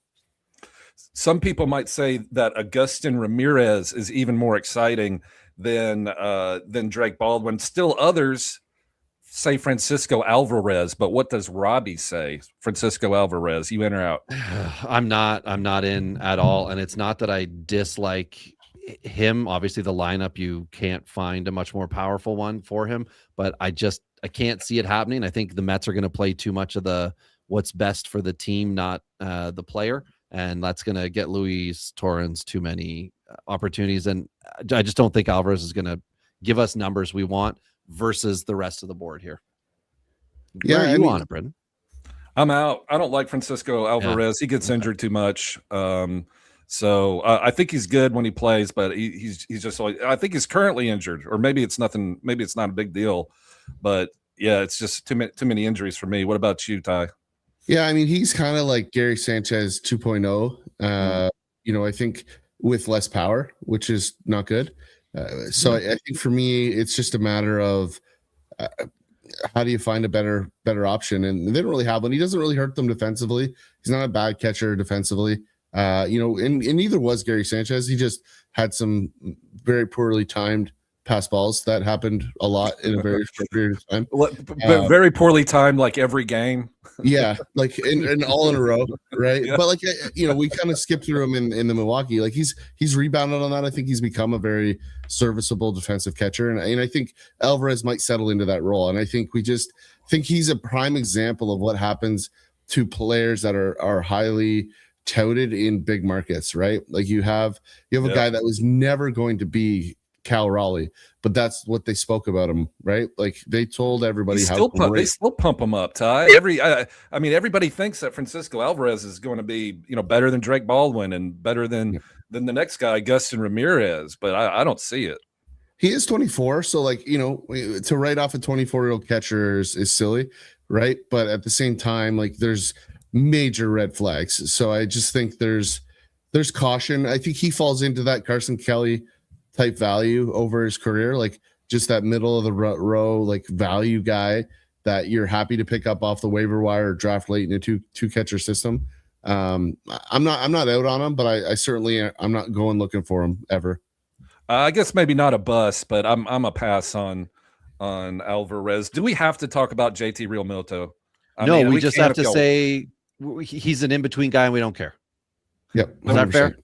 Some people might say that Agustin Ramirez is even more exciting than Drake Baldwin. Still others say Francisco Alvarez, but what does Robbie say? Francisco Alvarez, you in or out? I'm not in at all. And it's not that I dislike him. Obviously the lineup, you can't find a much more powerful one for him, but I can't see it happening. I think the Mets are going to play too much of the what's best for the team, not the player. And that's going to get Luis Torrens too many opportunities. And I just don't think Alvarez is going to give us numbers we want versus the rest of the board here. Where are you on it, Britton? I'm out. I don't like Francisco Alvarez. Yeah. He gets injured too much. So I think he's good when he plays, but he's just like, I think he's currently injured, or maybe it's nothing. Maybe it's not a big deal, but yeah, it's just too many injuries for me. What about you, Ty? Yeah, I mean, he's kind of like Gary Sanchez 2.0. I think with less power, which is not good. So I think for me, it's just a matter of how do you find a better option? And they don't really have one. He doesn't really hurt them defensively. He's not a bad catcher defensively. And neither was Gary Sanchez. had some very poorly timed pass balls that happened a lot in a very short period of time. But very poorly timed, like every game. Yeah, like in all in a row, right? Yeah. But like we kind of skipped through him in the Milwaukee. Like he's rebounded on that. I think he's become a very serviceable defensive catcher, and I think Alvarez might settle into that role. And I think we just think he's a prime example of what happens to players that are highly touted in big markets, right? Like you have a guy that was never going to be Cal Raleigh, but that's what they spoke about him, right? Like they told everybody They still pump him up, Ty. I mean, everybody thinks that Francisco Alvarez is going to be, better than Drake Baldwin and better than the next guy, Augustin Ramirez, but I don't see it. He is 24, so like to write off a 24-year-old catcher is silly, right? But at the same time, like there's major red flags. So I just think there's caution. I think he falls into that Carson Kelly type value over his career, like just that middle of the row, like value guy that you're happy to pick up off the waiver wire or draft late in a two catcher system. I'm not out on him, but I certainly I'm not going looking for him ever. I guess maybe not a bust, but I'm a pass on Alvarez. Do we have to talk about JT Realmuto? No, we just have to say he's an in-between guy and we don't care. Yep. Is that fair?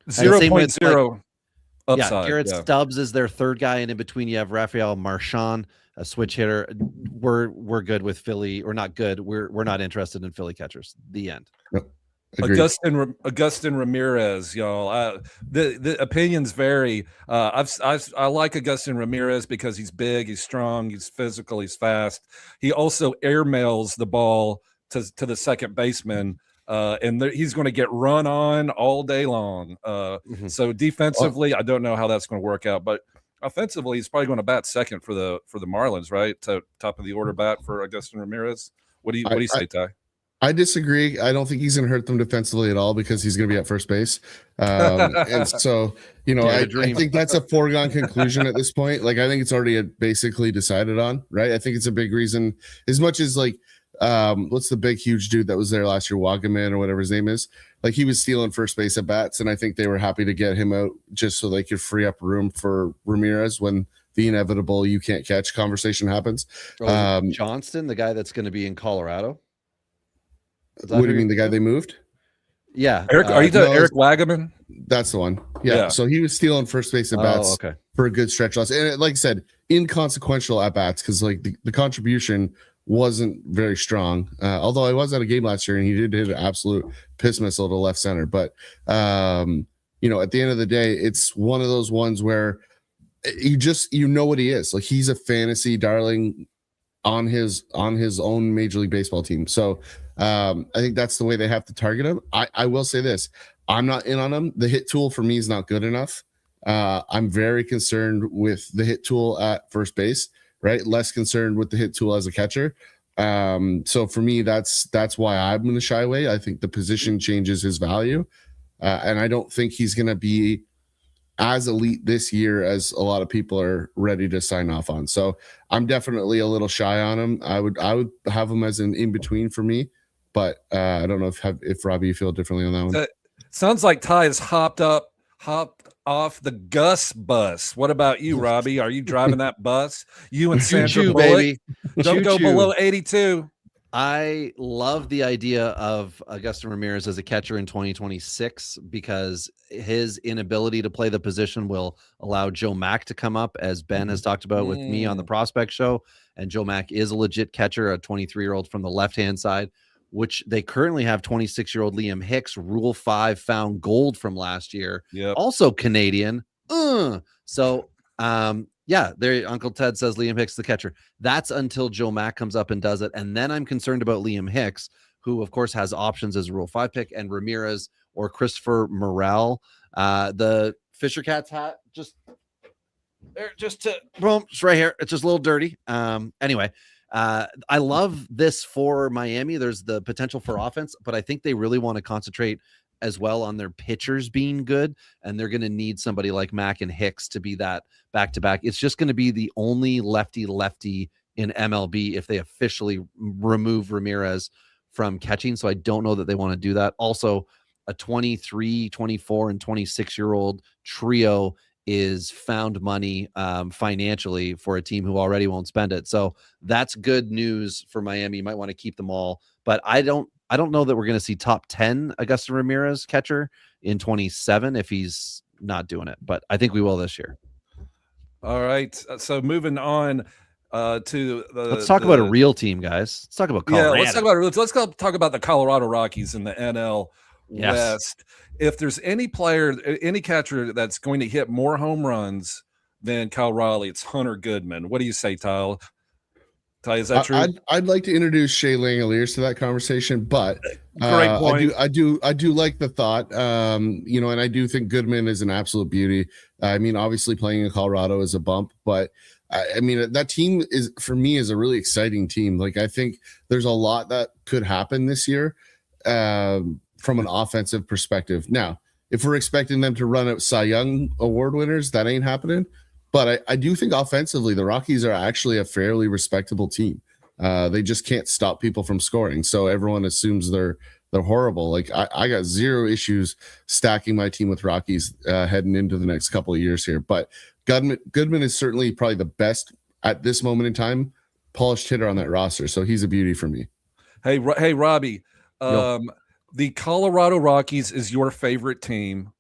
0.0 upside. Yeah, Garrett Stubbs is their third guy, and in between you have Rafael Marchand, a switch hitter. We're good with Philly, or not good. We're not interested in Philly catchers. The end. Yep. Augustin Ramirez, y'all. The opinions vary. I like Augustin Ramirez because he's big, he's strong, he's physical, he's fast. He also airmails the ball to the second baseman. And he's going to get run on all day long. So defensively, I don't know how that's going to work out, but offensively, he's probably going to bat second for the Marlins, right? To top of the order bat for Augustin Ramirez. What do you say, Ty? I disagree. I don't think he's going to hurt them defensively at all because he's going to be at first base. And so, I think that's a foregone conclusion at this point. Like, I think it's already basically decided on, right? I think it's a big reason, as much as like, what's the big, huge dude that was there last year, Wagaman or whatever his name is? Like he was stealing first base at bats. And I think they were happy to get him out just so they could free up room for Ramirez when the inevitable you can't catch conversation happens. Johnston, the guy that's going to be in Colorado. What do you mean, the guy they moved? Yeah. Eric, are you Eric Wagaman? That's the one. Yeah. So he was stealing first base at bats for a good stretch loss. And like I said, inconsequential at bats because like the contribution wasn't very strong. Although I was at a game last year and he did hit an absolute piss missile to left center. But, at the end of the day, it's one of those ones where you know what he is. Like he's a fantasy darling on his own Major League Baseball team. So I think that's the way they have to target him. I will say this. I'm not in on him. The hit tool for me is not good enough. I'm very concerned with the hit tool at first base, right? Less concerned with the hit tool as a catcher. So for me, that's why I'm going to shy away. I think the position changes his value. And I don't think he's going to be as elite this year as a lot of people are ready to sign off on. So I'm definitely a little shy on him. I would have him as an in-between for me, but I don't know if Robbie, you feel differently on that one. Sounds like Ty has hopped off the Gus bus. What about you, Robbie? Are you driving that bus? You and Sandra Bullock? Baby. Don't go below 82. I love the idea of Augustin Ramirez as a catcher in 2026 because his inability to play the position will allow Joe Mack to come up, as Ben has talked about with me on the Prospect Show. And Joe Mack is a legit catcher, a 23-year-old from the left-hand side, which they currently have 26-year-old Liam Hicks, Rule 5 found gold from last year. Yep. Also Canadian. Yeah, there. Uncle Ted says Liam Hicks the catcher. That's until Joe Mack comes up and does it, and then I'm concerned about Liam Hicks, who of course has options as a Rule 5 pick, and Ramirez or Christopher Morel. The Fisher Cats hat just right here. It's just a little dirty. Anyway, I love this for Miami. There's the potential for offense, but I think they really want to concentrate as well on their pitchers being good, and they're going to need somebody like Mack and Hicks to be that back-to-back. It's just going to be the only lefty in MLB if they officially remove Ramirez from catching, so I don't know that they want to do that. Also, a 23, 24, and 26-year-old trio is found money financially for a team who already won't spend it. So that's good news for Miami. You might want to keep them all, but I don't know that we're going to see top 10 Augusto Ramirez catcher in 27 if he's not doing it, but I think we will this year. All right. So moving on to let's talk about a real team, guys. Let's talk about Colorado. Yeah, let's talk about the Colorado Rockies in the NL West. If there's any player, any catcher that's going to hit more home runs than Kyle Raleigh, it's Hunter Goodman. What do you say, Kyle? Ty, is that true? I'd like to introduce Shea Langoliers to that conversation, but great point. I do like the thought. You know, and I do think Goodman is an absolute beauty. I mean, obviously playing in Colorado is a bump, but I mean, that team is, for me, is a really exciting team. Like, I think there's a lot that could happen this year from an offensive perspective. Now, if we're expecting them to run out Cy Young award winners, that ain't happening. But I do think offensively, the Rockies are actually a fairly respectable team. They just can't stop people from scoring. So everyone assumes they're horrible. Like, I got zero issues stacking my team with Rockies heading into the next couple of years here. But Goodman is certainly probably the best at this moment in time polished hitter on that roster. So he's a beauty for me. Hey, Robbie, the Colorado Rockies is your favorite team.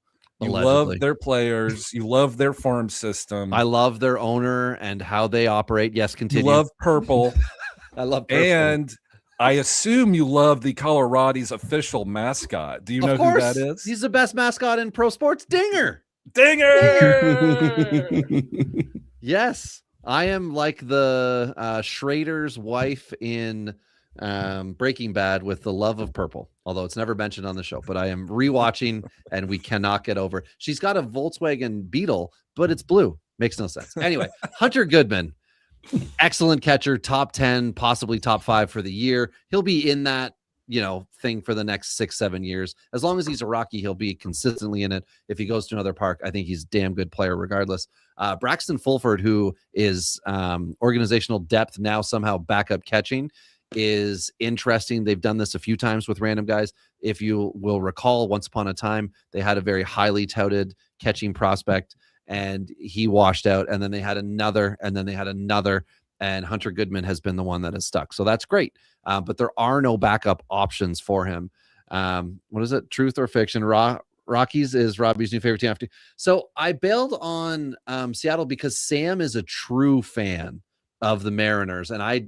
You Allegedly. love their players. You love their farm system. I love their owner and how they operate. Yes, continue. You love purple. I love purple. And I assume you love the Colorado's official mascot. Do you know who that is? He's the best mascot in pro sports. Dinger. Yes. I am like the Schrader's wife in Breaking Bad with the love of purple, although it's never mentioned on the show, but I am rewatching and we cannot get over. She's got a Volkswagen Beetle, but it's blue. Makes no sense. Anyway, Hunter Goodman, excellent catcher, top 10, possibly top 5 for the year. He'll be in that, thing for the next 6-7 years. As long as he's a Rocky, he'll be consistently in it. If he goes to another park, I think he's a damn good player regardless. Braxton Fulford, who is organizational depth now somehow backup catching, is interesting. They've done this a few times with random guys. If you will recall, once upon a time, they had a very highly touted catching prospect and he washed out, and then they had another, and then they had another, and Hunter Goodman has been the one that has stuck. So that's great. But there are no backup options for him. What is it? Truth or fiction? Rockies is Robbie's new favorite team after. So I bailed on Seattle because Sam is a true fan of the Mariners, and I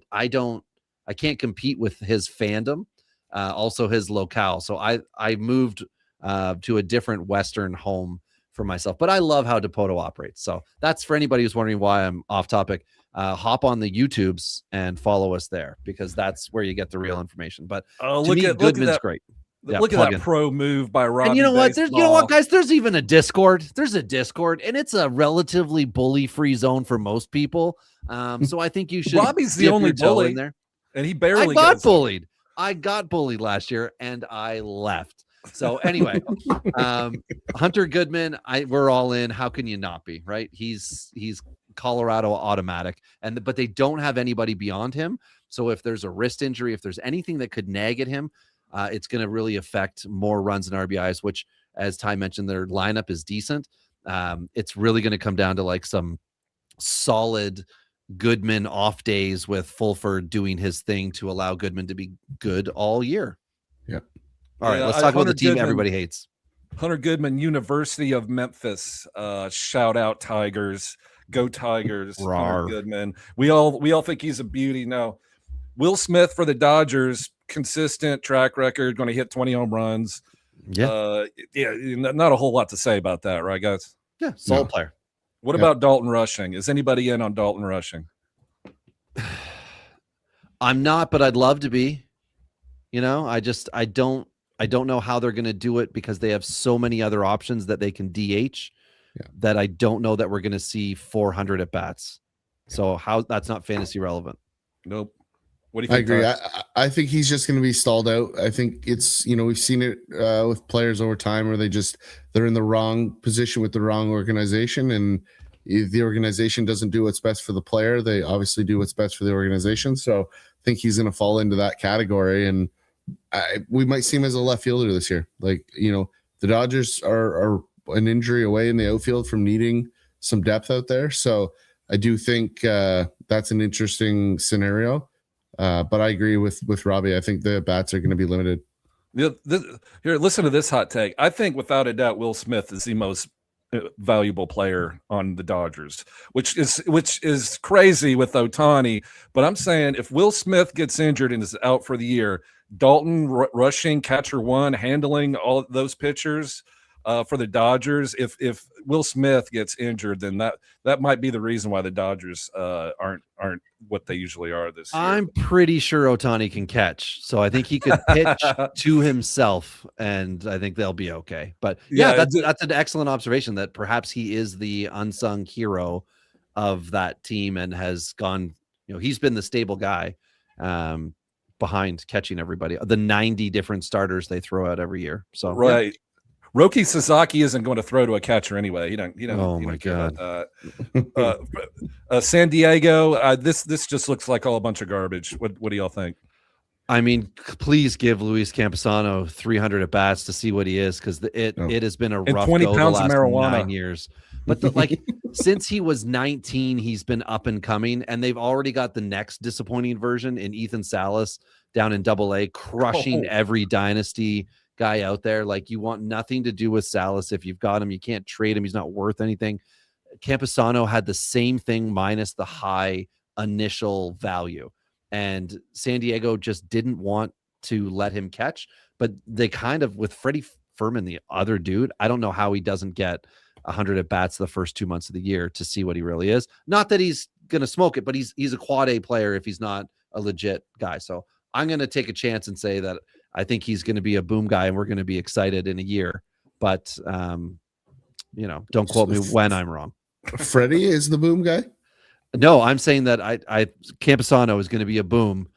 can't compete with his fandom, also his locale. So I moved to a different Western home for myself, but I love how Dipoto operates. So that's for anybody who's wondering why I'm off topic. Hop on the YouTubes and follow us there because that's where you get the real information. But Goodman's great. Look at that pro move by Robbie. And you know what? Baseball. You know what, guys? There's even a Discord. There's a Discord, and it's a relatively bully-free zone for most people. So I think you should. Robbie's the only bully in there. And he barely got bullied. I got bullied last year, and I left. So anyway, Hunter Goodman, we're all in. How can you not be, right? He's Colorado automatic, but they don't have anybody beyond him. So if there's a wrist injury, if there's anything that could nag at him, it's going to really affect more runs and RBIs, which, as Ty mentioned, their lineup is decent. It's really going to come down to like some solid Goodman off days with Fulford doing his thing to allow Goodman to be good all year. Yep. All right, let's talk about the team everybody hates. Hunter Goodman, University of Memphis. Shout out Tigers. Go Tigers. Hunter Goodman. We all think he's a beauty. No. Will Smith for the Dodgers, consistent track record, going to hit 20 home runs. Yeah. Not a whole lot to say about that, right, guys? Yeah, solid player. What about Dalton Rushing? Is anybody in on Dalton Rushing? I'm not, but I'd love to be. I don't know how they're going to do it because they have so many other options that they can DH that I don't know that we're going to see 400 at bats. So that's not fantasy relevant. Nope. What do you think? I agree. I think he's just going to be stalled out. I think it's, we've seen it with players over time where they're in the wrong position with the wrong organization, and if the organization doesn't do what's best for the player, they obviously do what's best for the organization. So I think he's going to fall into that category, and we might see him as a left fielder this year. Like, the Dodgers are an injury away in the outfield from needing some depth out there. So I do think that's an interesting scenario. But I agree with Robbie. I think the bats are going to be limited. Here, listen to this hot take. I think without a doubt, Will Smith is the most valuable player on the Dodgers, which is crazy with Ohtani. But I'm saying if Will Smith gets injured and is out for the year, Dalton rushing, catcher one, handling all those pitchers for the Dodgers. If Will Smith gets injured, then that might be the reason why the Dodgers aren't what they usually are this year. I'm pretty sure Ohtani can catch, so I think he could pitch to himself, and I think they'll be okay. But that's an excellent observation that perhaps he is the unsung hero of that team and has gone. He's been the stable guy behind catching everybody. The 90 different starters they throw out every year. So right. Roki Sasaki isn't going to throw to a catcher anyway. He don't. Oh my God. San Diego. This just looks like all a bunch of garbage. What do y'all think? I mean, please give Luis Campusano 300 at bats to see what he is, because it has been a rough 20 go pounds the of last marijuana. 9 years. But since he was 19, he's been up and coming, and they've already got the next disappointing version in Ethan Salas down in AA, crushing every dynasty guy out there. Like, you want nothing to do with Salas. If you've got him, you can't trade him. He's not worth anything. Campusano had the same thing minus the high initial value, and San Diego just didn't want to let him catch. But they kind of, with Freddie Furman, the other dude, I don't know how he doesn't get 100 at bats the first 2 months of the year to see what he really is. Not that he's going to smoke it, but he's a quad A player if he's not a legit guy. So I'm going to take a chance and say that I think he's going to be a boom guy, and we're going to be excited in a year. But, don't quote me when I'm wrong. Freddie is the boom guy? No, I'm saying that Campusano is going to be a boom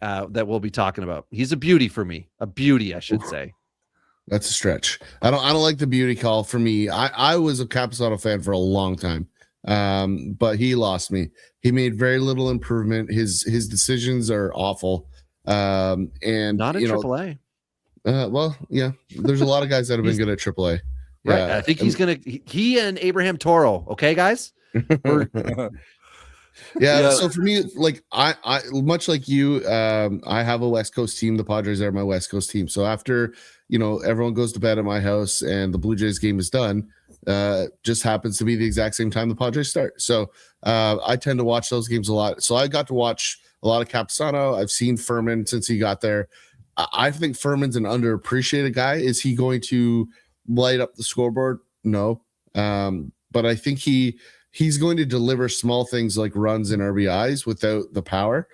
that we'll be talking about. He's a beauty for me. A beauty, I should say. That's a stretch. I don't like the beauty call. For me, I was a Campusano fan for a long time. But he lost me. He made very little improvement. His decisions are awful. And not at AAA. Well, yeah, there's a lot of guys that have been good at AAA. Right. Yeah, I think he and Abraham Toro. Okay, guys. Yeah. So for me, like I much like you, I have a West Coast team. The Padres are my West Coast team. So after everyone goes to bed at my house and the Blue Jays game is done, just happens to be the exact same time the Padres start. So I tend to watch those games a lot. So I got to watch a lot of Campusano. I've seen Furman since he got there. I think Furman's an underappreciated guy. Is he going to light up the scoreboard? No. But I think he's going to deliver small things like runs and RBIs without the power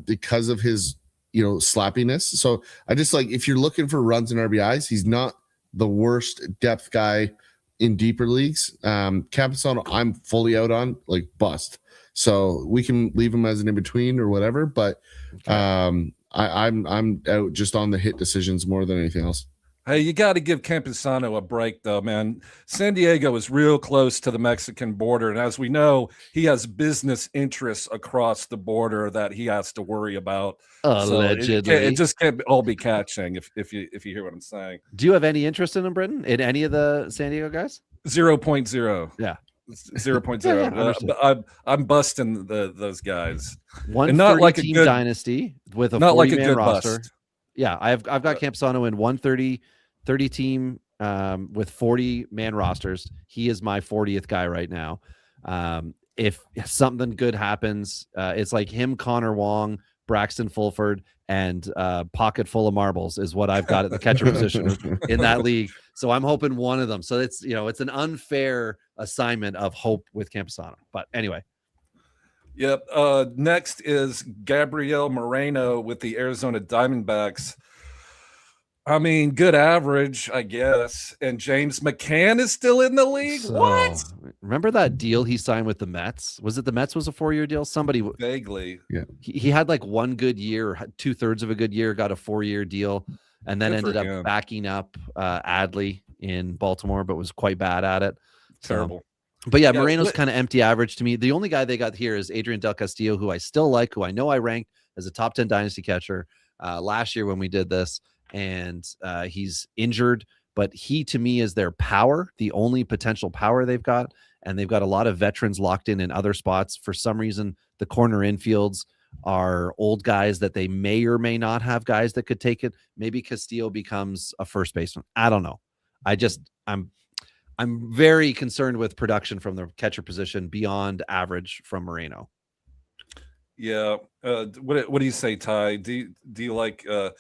because of his slappiness. So I just if you're looking for runs and RBIs, he's not the worst depth guy in deeper leagues. Campusano, I'm fully out on, bust. So we can leave him as an in-between or whatever, but I'm out just on the hit decisions more than anything else. Hey, you got to give Campusano a break, though, man. San Diego is real close to the Mexican border, and as we know, he has business interests across the border that he has to worry about. Allegedly. So it just can't all be catching, if you hear what I'm saying. Do you have any interest in him, Britton? In any of the San Diego guys? 0.0. Yeah. 0.0. Yeah, I'm busting those guys. One not like a good dynasty with a not 40 like a man good roster. bust. Yeah, I've got Campusano in 130 team with 40 man rosters. He is my 40th guy right now. If something good happens, it's like him, Connor Wong, Braxton Fulford, and pocket full of marbles is what I've got at the catcher position in that league. So I'm hoping one of them. So it's it's an unfair assignment of hope with Campusano. But anyway. Yep. Next is Gabriel Moreno with the Arizona Diamondbacks. I mean, good average, I guess. And James McCann is still in the league. So, what? Remember that deal he signed with the Mets? Was it the Mets was a 4-year deal? Somebody vaguely. Yeah. He had one good year, 2/3 of a good year, got a 4-year deal, and then ended up backing up Adley in Baltimore, but was quite bad at it. Terrible. But yeah, Moreno's kind of empty average to me. The only guy they got here is Adrian Del Castillo, who I still like, who I know I ranked as a top 10 dynasty catcher, last year when we did this, and he's injured. But he, to me, is their power, the only potential power they've got. And they've got a lot of veterans locked in other spots. For some reason, the corner infields are old guys that they may or may not have guys that could take it. Maybe Castillo becomes a first baseman. I don't know. I'm very concerned with production from the catcher position beyond average from Moreno. Yeah. What do you say, Ty? Do you like? I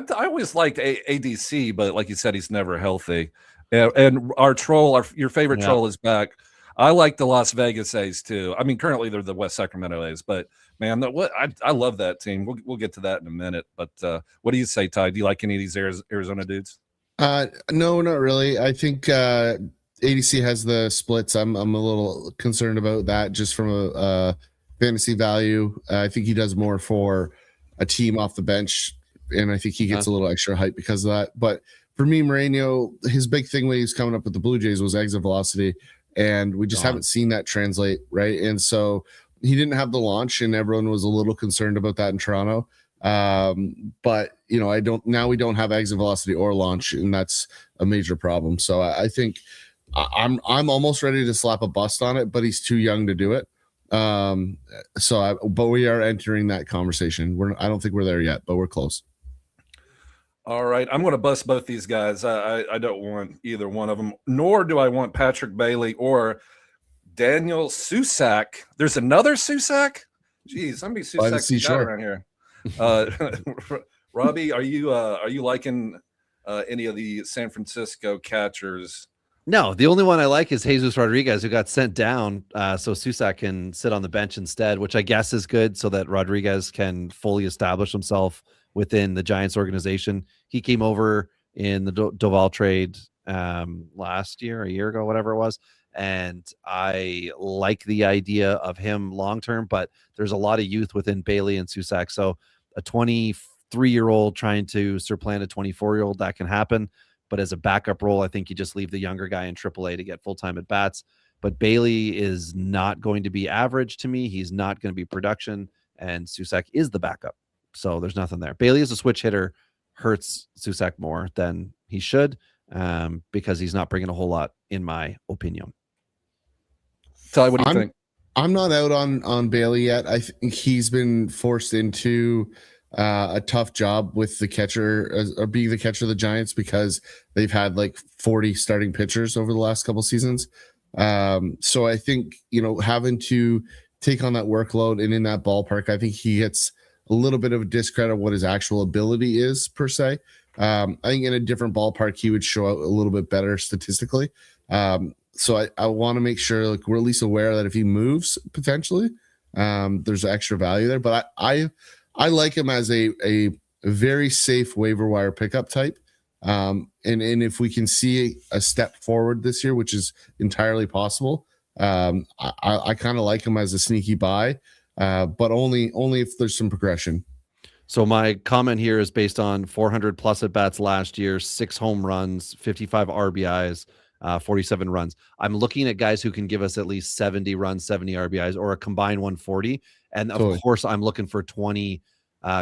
always liked ADC, but like you said, he's never healthy. And our troll, your favorite troll, is back. I like the Las Vegas A's too. I mean, currently they're the West Sacramento A's, but man, I love that team. We'll get to that in a minute. But what do you say, Ty? Do you like any of these Arizona dudes? No, not really. I think ADC has the splits. I'm a little concerned about that just from a fantasy value. I think he does more for a team off the bench, and I think he gets a little extra hype because of that. But for me, Moreno, his big thing when he was coming up with the Blue Jays was exit velocity, and we just haven't seen that translate, right? And so he didn't have the launch, and everyone was a little concerned about that in Toronto. But we don't have exit velocity or launch, and that's a major problem. So I think I'm almost ready to slap a bust on it, but he's too young to do it. But we are entering that conversation. I don't think we're there yet, but we're close. All right, I'm going to bust both these guys. I don't want either one of them, nor do I want Patrick Bailey or Daniel Susac. There's another Susac? Jeez, I'm be Susac around here. Robbie, are you liking any of the San Francisco catchers? No, the only one I like is Jesus Rodriguez, who got sent down, so Susac can sit on the bench instead, which I guess is good, so that Rodriguez can fully establish himself within the Giants organization. He came over in the Doval trade last year, a year ago, whatever it was, and I like the idea of him long term, but there's a lot of youth within Bailey and Susac. So a 23-year-old trying to supplant a 24-year-old, that can happen. But as a backup role, I think you just leave the younger guy in AAA to get full-time at bats. But Bailey is not going to be average to me. He's not going to be production, and Susac is the backup. So there's nothing there. Bailey as a switch hitter hurts Susac more than he should, because he's not bringing a whole lot, in my opinion. Ty, what do you think? I'm not out on Bailey yet. I think he's been forced into a tough job with the catcher, or being the catcher of the Giants, because they've had like 40 starting pitchers over the last couple seasons. So I think, having to take on that workload and in that ballpark, I think he gets a little bit of a discredit of what his actual ability is per se. I think in a different ballpark, he would show out a little bit better statistically. So I want to make sure we're at least aware that if he moves potentially, there's extra value there. But I like him as a very safe waiver wire pickup type. And if we can see a step forward this year, which is entirely possible, I kind of like him as a sneaky buy, but only if there's some progression. So my comment here is based on 400 plus at bats last year, 6 home runs, 55 RBIs, 47 runs. I'm looking at guys who can give us at least 70 runs, 70 RBIs, or a combined 140. And of course, I'm looking for 20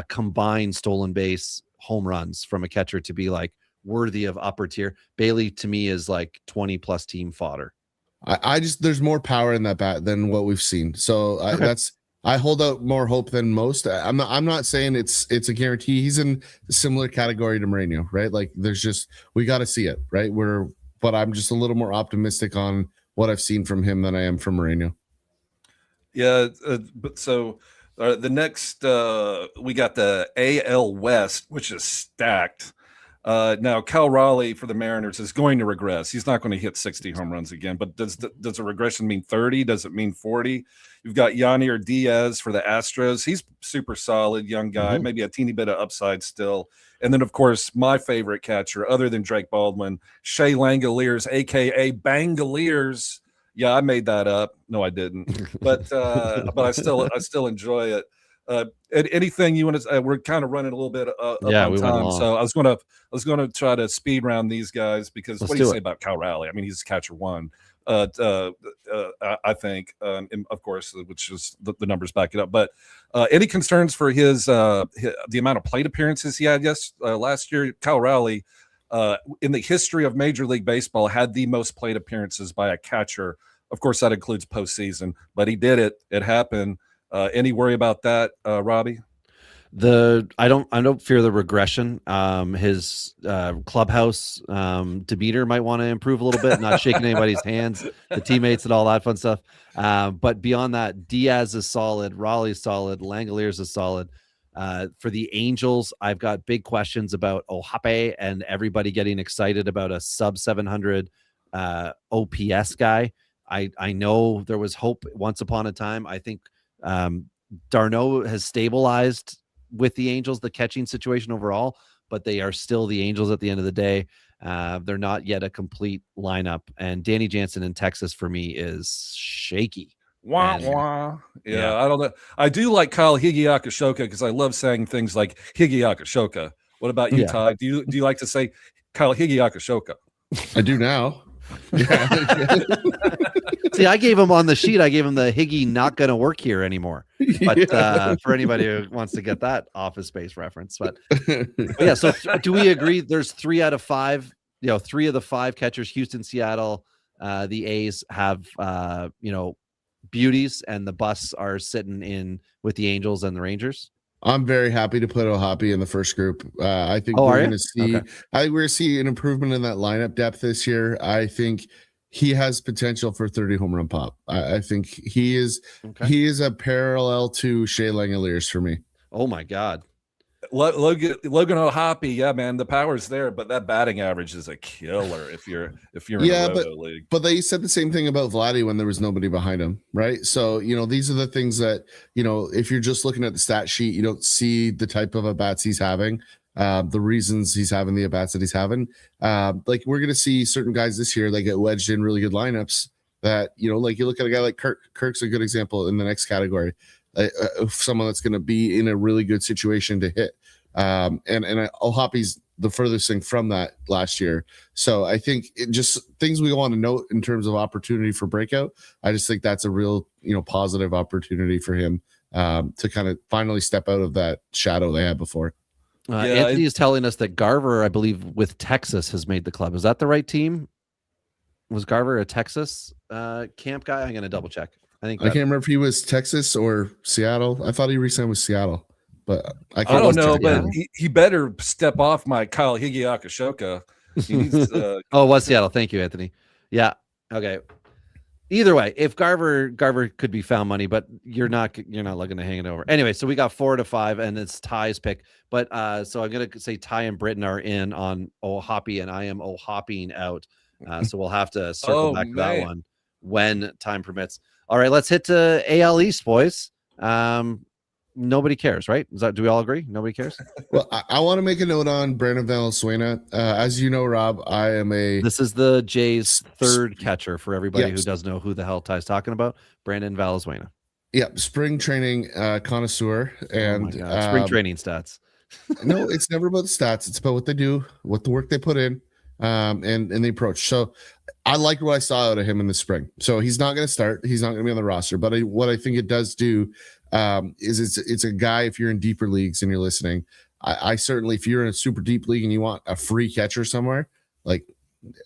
combined stolen base home runs from a catcher to be like worthy of upper tier. Bailey to me is like 20 plus team fodder. I just, there's more power in that bat than what we've seen. So I hold out more hope than most. I'm not saying it's a guarantee. He's in a similar category to Moreno, right? Like we got to see it, right? But I'm just a little more optimistic on what I've seen from him than I am from Moreno. Yeah. But so the next, we got the AL West, which is stacked. Now, Cal Raleigh for the Mariners is going to regress. He's not going to hit 60 home runs again, but does a regression mean 30? Does it mean 40? You've got Yanier Diaz for the Astros. He's super solid, young guy, maybe a teeny bit of upside still. And then, of course, my favorite catcher, other than Drake Baldwin, Shea Langoliers, a.k.a. Bangoliers. Yeah, I made that up. No, I didn't. But I still enjoy it. Anything you want to? We're kind of running a little bit on time, so I was going to try to speed round these guys because what do you say about Cal Raleigh? I mean, he's catcher one. I think, and of course, which is the numbers back it up. But any concerns for the amount of plate appearances he had last year? Kyle Rowley, in the history of Major League Baseball, had the most plate appearances by a catcher. Of course, that includes postseason, but he did it. It happened. Any worry about that, Robbie? I don't fear the regression. His clubhouse demeanor might want to improve a little bit, not shaking anybody's hands, the teammates and all that fun stuff. But beyond that, Diaz is solid, Raleigh's solid, Langoliers is solid. For the Angels, I've got big questions about Ohape and everybody getting excited about a sub 700 OPS guy. I know there was hope once upon a time. I think Darno has stabilized with the Angels, the catching situation overall, but they are still the Angels at the end of the day. They're not yet a complete lineup. And Danny Jansen in Texas for me is shaky. Wah. Yeah, I don't know. I do like Kyle Higgy-Akashoka because I love saying things like Higgy-Akashoka. What about you, Ty? Do you like to say Kyle Higgy-Akashoka? I do now. Yeah. See, I gave him on the sheet. I gave him the Higgy not going to work here anymore. But for anybody who wants to get that Office Space reference, but yeah. So do we agree? There's 3 out of 5. 3 of the 5 catchers, Houston, Seattle, the A's have beauties, and the busts are sitting in with the Angels and the Rangers. I'm very happy to put Ohapi in the first group. I think we're going to see. Okay. I think we're going to see an improvement in that lineup depth this year. I think he has potential for 30 home run pop. I think he is. Okay. He is a parallel to Shea Langoliers for me. Oh my God. Logan Ohapi, yeah, man, the power's there, but that batting average is a killer if you're in a roto league. But they said the same thing about Vladdy when there was nobody behind him, right? So these are the things that if you're just looking at the stat sheet, you don't see the type of at-bats he's having, the reasons he's having the at-bats that he's having. Like we're gonna see certain guys this year that get wedged in really good lineups. That like you look at a guy like Kirk. Kirk's a good example in the next category. Of someone that's going to be in a really good situation to hit. And Ohapi's the furthest thing from that last year. So I think it just things we want to note in terms of opportunity for breakout. I just think that's a real, positive opportunity for him to kind of finally step out of that shadow they had before. Anthony is telling us that Garver, I believe, with Texas has made the club. Is that the right team? Was Garver a Texas camp guy? I'm going to double check. I can't remember if he was Texas or Seattle. I thought he re-signed with Seattle, but I don't know. But he better step off my Kyle Higgy-Akashoka. Oh, it was Seattle. Thank you, Anthony. Yeah. Okay. Either way, if Garver could be found money, but you're not looking to hang it over. Anyway, so we got 4 to 5, and it's Ty's pick. But so I'm gonna say Ty and Britton are in on Ohapi, and I am Ohapiing out. So we'll have to circle back to that one when time permits. All right, let's hit to AL East, boys. Nobody cares, right? Do we all agree? Nobody cares? Well, I want to make a note on Brandon Valenzuela. As you know, Rob, This is the Jays' third catcher for everybody who doesn't know who the hell Ty's talking about. Brandon Valenzuela. Yeah, spring training connoisseur. And spring training stats. No, it's never about the stats. It's about what they do, what the work they put in, and the approach. So I liked what I saw out of him in the spring. So he's not going to start. He's not going to be on the roster. But what I think it does do is it's a guy, if you're in deeper leagues and you're listening, I certainly, if you're in a super deep league and you want a free catcher somewhere, like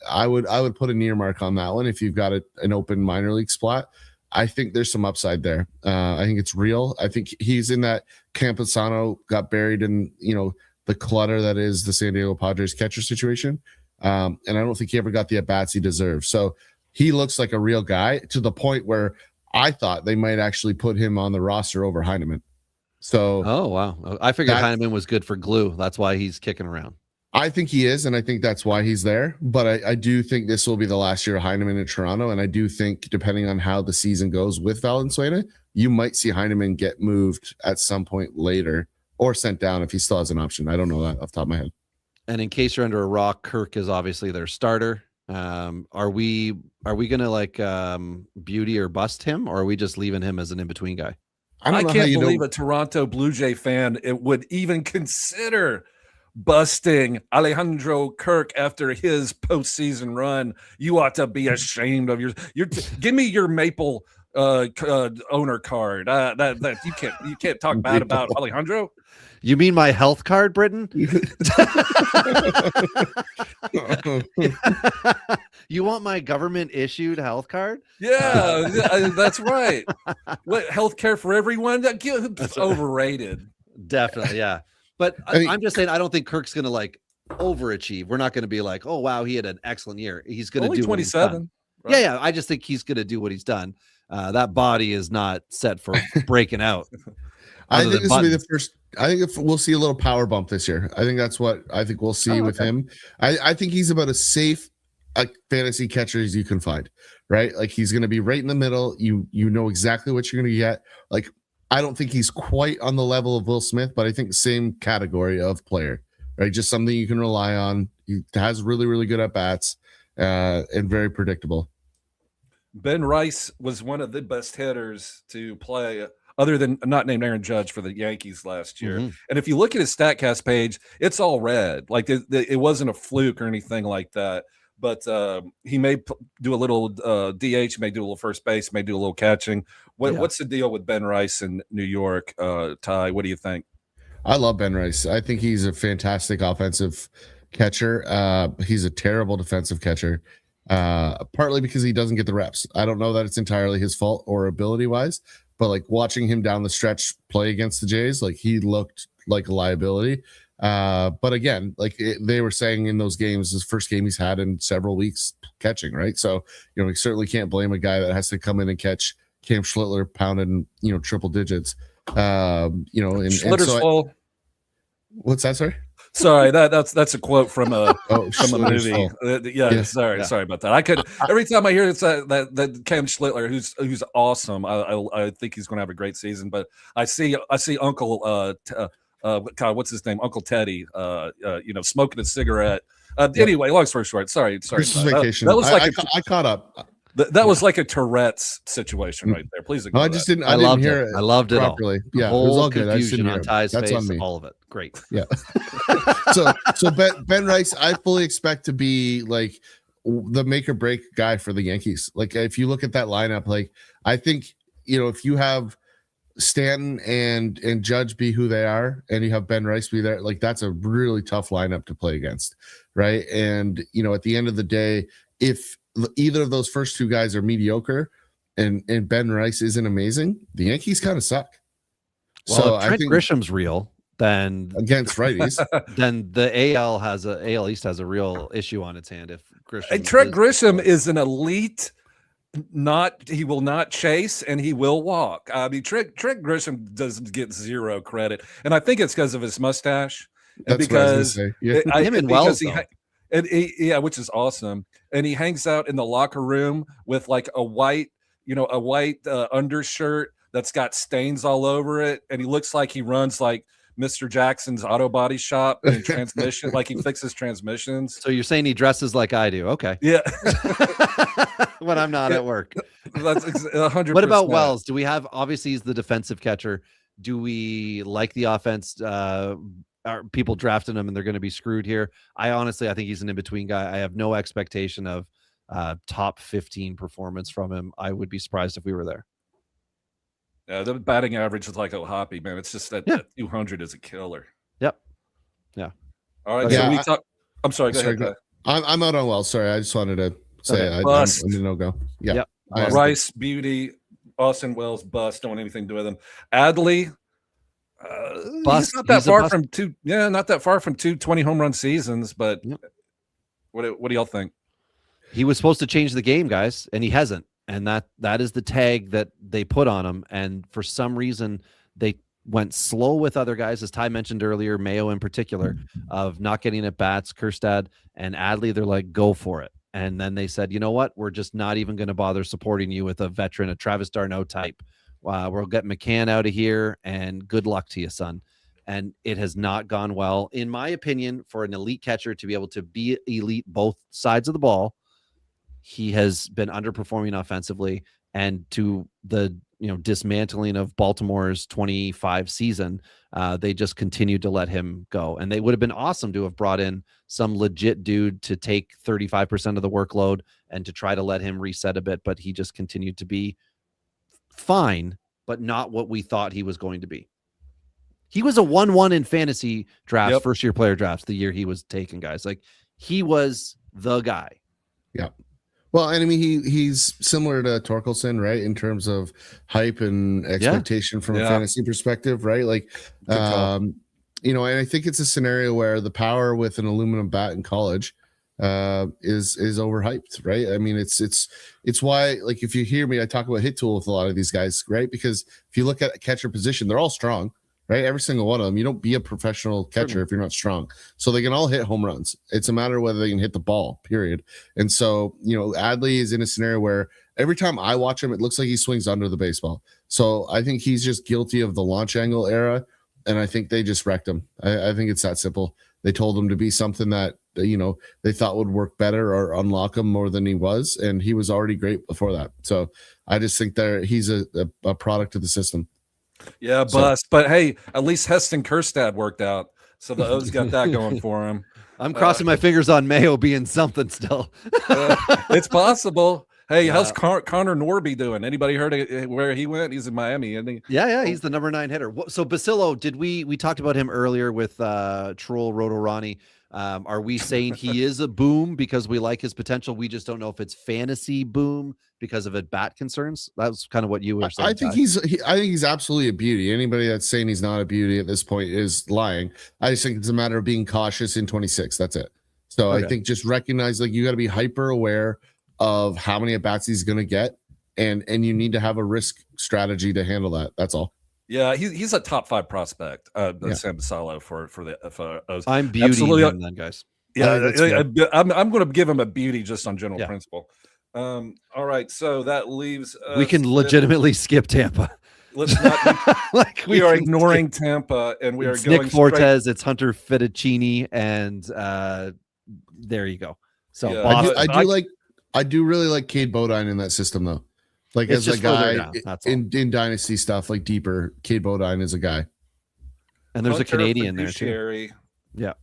I would put a near mark on that one. If you've got an open minor league spot, I think there's some upside there. I think it's real. I think he's in that Campusano got buried in, the clutter that is the San Diego Padres catcher situation. And I don't think he ever got the at-bats he deserves. So he looks like a real guy to the point where I thought they might actually put him on the roster over Heineman. So, oh, wow. I figured Heineman was good for glue. That's why he's kicking around. I think he is, and I think that's why he's there. But I do think this will be the last year of Heineman in Toronto. And I do think, depending on how the season goes with Valenzuela, you might see Heineman get moved at some point later or sent down if he still has an option. I don't know that off the top of my head. And in case you're under a rock, Kirk is obviously their starter. Are we gonna beauty or bust him, or are we just leaving him as an in-between guy? I can't believe a Toronto Blue Jay fan would even consider busting Alejandro Kirk after his postseason run. You ought to be ashamed of give me your Maple owner card. That you can't talk bad about Alejandro. You mean my health card, Britton? You want my government issued health card? Yeah, that's right. What, healthcare for everyone? That's overrated. Definitely, yeah. But I'm just saying, I don't think Kirk's going to like overachieve. We're not going to be like, oh wow, he had an excellent year. He's going to do 27. Right? Yeah. I just think he's going to do what he's done. That body is not set for breaking out. I think this will be the first. I think if we'll see a little power bump this year. I think that's what I think we'll see with him. I think he's about as safe a fantasy catcher as you can find, right? Like he's going to be right in the middle. You know exactly what you're going to get. Like I don't think he's quite on the level of Will Smith, but I think same category of player, right? Just something you can rely on. He has really, really good at bats and very predictable. Ben Rice was one of the best hitters to play, other than not named Aaron Judge, for the Yankees last year. And if you look at his StatCast page, it's all red. Like it wasn't a fluke or anything like that. But he may do a little DH, may do a little first base, may do a little catching. What's the deal with Ben Rice in New York, Ty? What do you think? I love Ben Rice. I think he's a fantastic offensive catcher. He's a terrible defensive catcher, partly because he doesn't get the reps. I don't know that it's entirely his fault or ability-wise, but like watching him down the stretch play against the Jays, like he looked like a liability. But again, like they were saying in those games, his first game he's had in several weeks catching, right? So, we certainly can't blame a guy that has to come in and catch Cam Schlittler pounding, triple digits. Schlitter's full. What's that, sorry? Sorry, that's a quote from a movie. Sorry about that. I could every time I hear it's that Cam Schlittler, who's awesome. I think he's going to have a great season. But I see Uncle God, what's his name? Uncle Teddy. Smoking a cigarette. Anyway, long story short. Sorry. Christmas vacation. That was like I caught up. That was like a Tourette's situation right there. Please ignore I just didn't. I didn't hear it. I loved it properly. All. Yeah, it was all good. Confusion on Ty's That's face. on me. All of it. Great. Yeah. so Ben Rice, I fully expect to be like the make or break guy for the Yankees. Like if you look at that lineup, like I think if you have Stanton and Judge be who they are, and you have Ben Rice be there, like that's a really tough lineup to play against, right? And at the end of the day, if either of those first two guys are mediocre and Ben Rice isn't amazing, the Yankees kind of suck. Well, so if Trent I think Grisham's real, then against righties, then the AL East has a real issue on its hand. If Grisham, Trent Grisham is an elite. He will not chase and he will walk. I mean, Trent Grisham doesn't get zero credit, and I think it's because of his mustache. And that's because what I was gonna say. Yeah. him and Wells, which is awesome. And he hangs out in the locker room with like a white undershirt that's got stains all over it, and he looks like he runs like Mr. Jackson's auto body shop and transmission, like he fixes transmissions. So you're saying he dresses like I do? Okay. Yeah. When I'm not at work. That's 100%. What about Wells? Do we have, obviously he's the defensive catcher. Do we like the offense? Are people drafting him and they're going to be screwed here? I think he's an in-between guy. I have no expectation of top 15 performance from him. I would be surprised if we were there. The batting average is like O'Hoppe, man. It's just that 200 is a killer. Yep. Yeah. All right. Yeah, So we talk. I'm sorry. Go ahead. I'm out on Wells. Sorry, I just wanted to say I'm no go. Yeah. Yep. Rice, Beauty, Austin Wells, bust. Don't want anything to do with him. Adley, bust. He's not that far from two. Yeah, not that far from 20 home run seasons. But what do y'all think? He was supposed to change the game, guys, and he hasn't. And that is the tag that they put on him. And for some reason, they went slow with other guys, as Ty mentioned earlier, Mayo in particular, of not getting at bats. Kjerstad and Adley, they're like, go for it. And then they said, you know what? We're just not even going to bother supporting you with a veteran, a Travis d'Arnaud type. We'll get McCann out of here, and good luck to you, son. And it has not gone well. In my opinion, for an elite catcher to be able to be elite both sides of the ball, he has been underperforming offensively. And to the dismantling of Baltimore's 25 season, they just continued to let him go. And they would have been awesome to have brought in some legit dude to take 35% of the workload and to try to let him reset a bit. But he just continued to be fine, but not what we thought he was going to be. He was a 1-1 in fantasy drafts, first year player drafts, the year he was taken, guys. Like, he was the guy. Yeah. Well, and I mean, he's similar to Torkelson, right? In terms of hype and expectation from a fantasy perspective, right? Like, and I think it's a scenario where the power with an aluminum bat in college is overhyped, right? I mean, it's why, like, if you hear me, I talk about hit tool with a lot of these guys, right? Because if you look at a catcher position, they're all strong. Right, every single one of them. You don't be a professional catcher if you're not strong. So they can all hit home runs. It's a matter of whether they can hit the ball, period. And so, Adley is in a scenario where every time I watch him, it looks like he swings under the baseball. So I think he's just guilty of the launch angle era, and I think they just wrecked him. I think it's that simple. They told him to be something that they thought would work better or unlock him more than he was, and he was already great before that. So I just think he's a product of the system. Yeah, bust. But hey, at least Heston Kjerstad worked out. So the O's got that going for him. I'm crossing my fingers on Mayo being something still. It's possible. Hey, how's Connor Norby doing? Anybody heard of where he went? He's in Miami, isn't he? Yeah, he's the number 9 hitter. So Basillo, we talked about him earlier with Troll Rotorani. Are we saying he is a boom because we like his potential? We just don't know if it's fantasy boom because of at-bat concerns. That's kind of what you were saying. I think he's absolutely a beauty. Anybody that's saying he's not a beauty at this point is lying. I just think it's a matter of being cautious in 26. That's it. So I think just recognize, like, you got to be hyper aware of how many at-bats he's going to get, and you need to have a risk strategy to handle that. That's all. Yeah, he's a top 5 prospect, Sam Basillo for the O's. I'm beautying him then, guys. Yeah, I'm going to give him a beauty just on general principle. All right, so that leaves we can legitimately skip Tampa. Let's not. we are ignoring Tampa, and we are going Nick Fortes. It's Hunter Fettuccini, and there you go. So I do really like Cade Bodine in that system, though. Like, it's as a guy in dynasty stuff, like deeper, Cade Bodine is a guy. And there's Hunter, a Canadian there too. Yeah.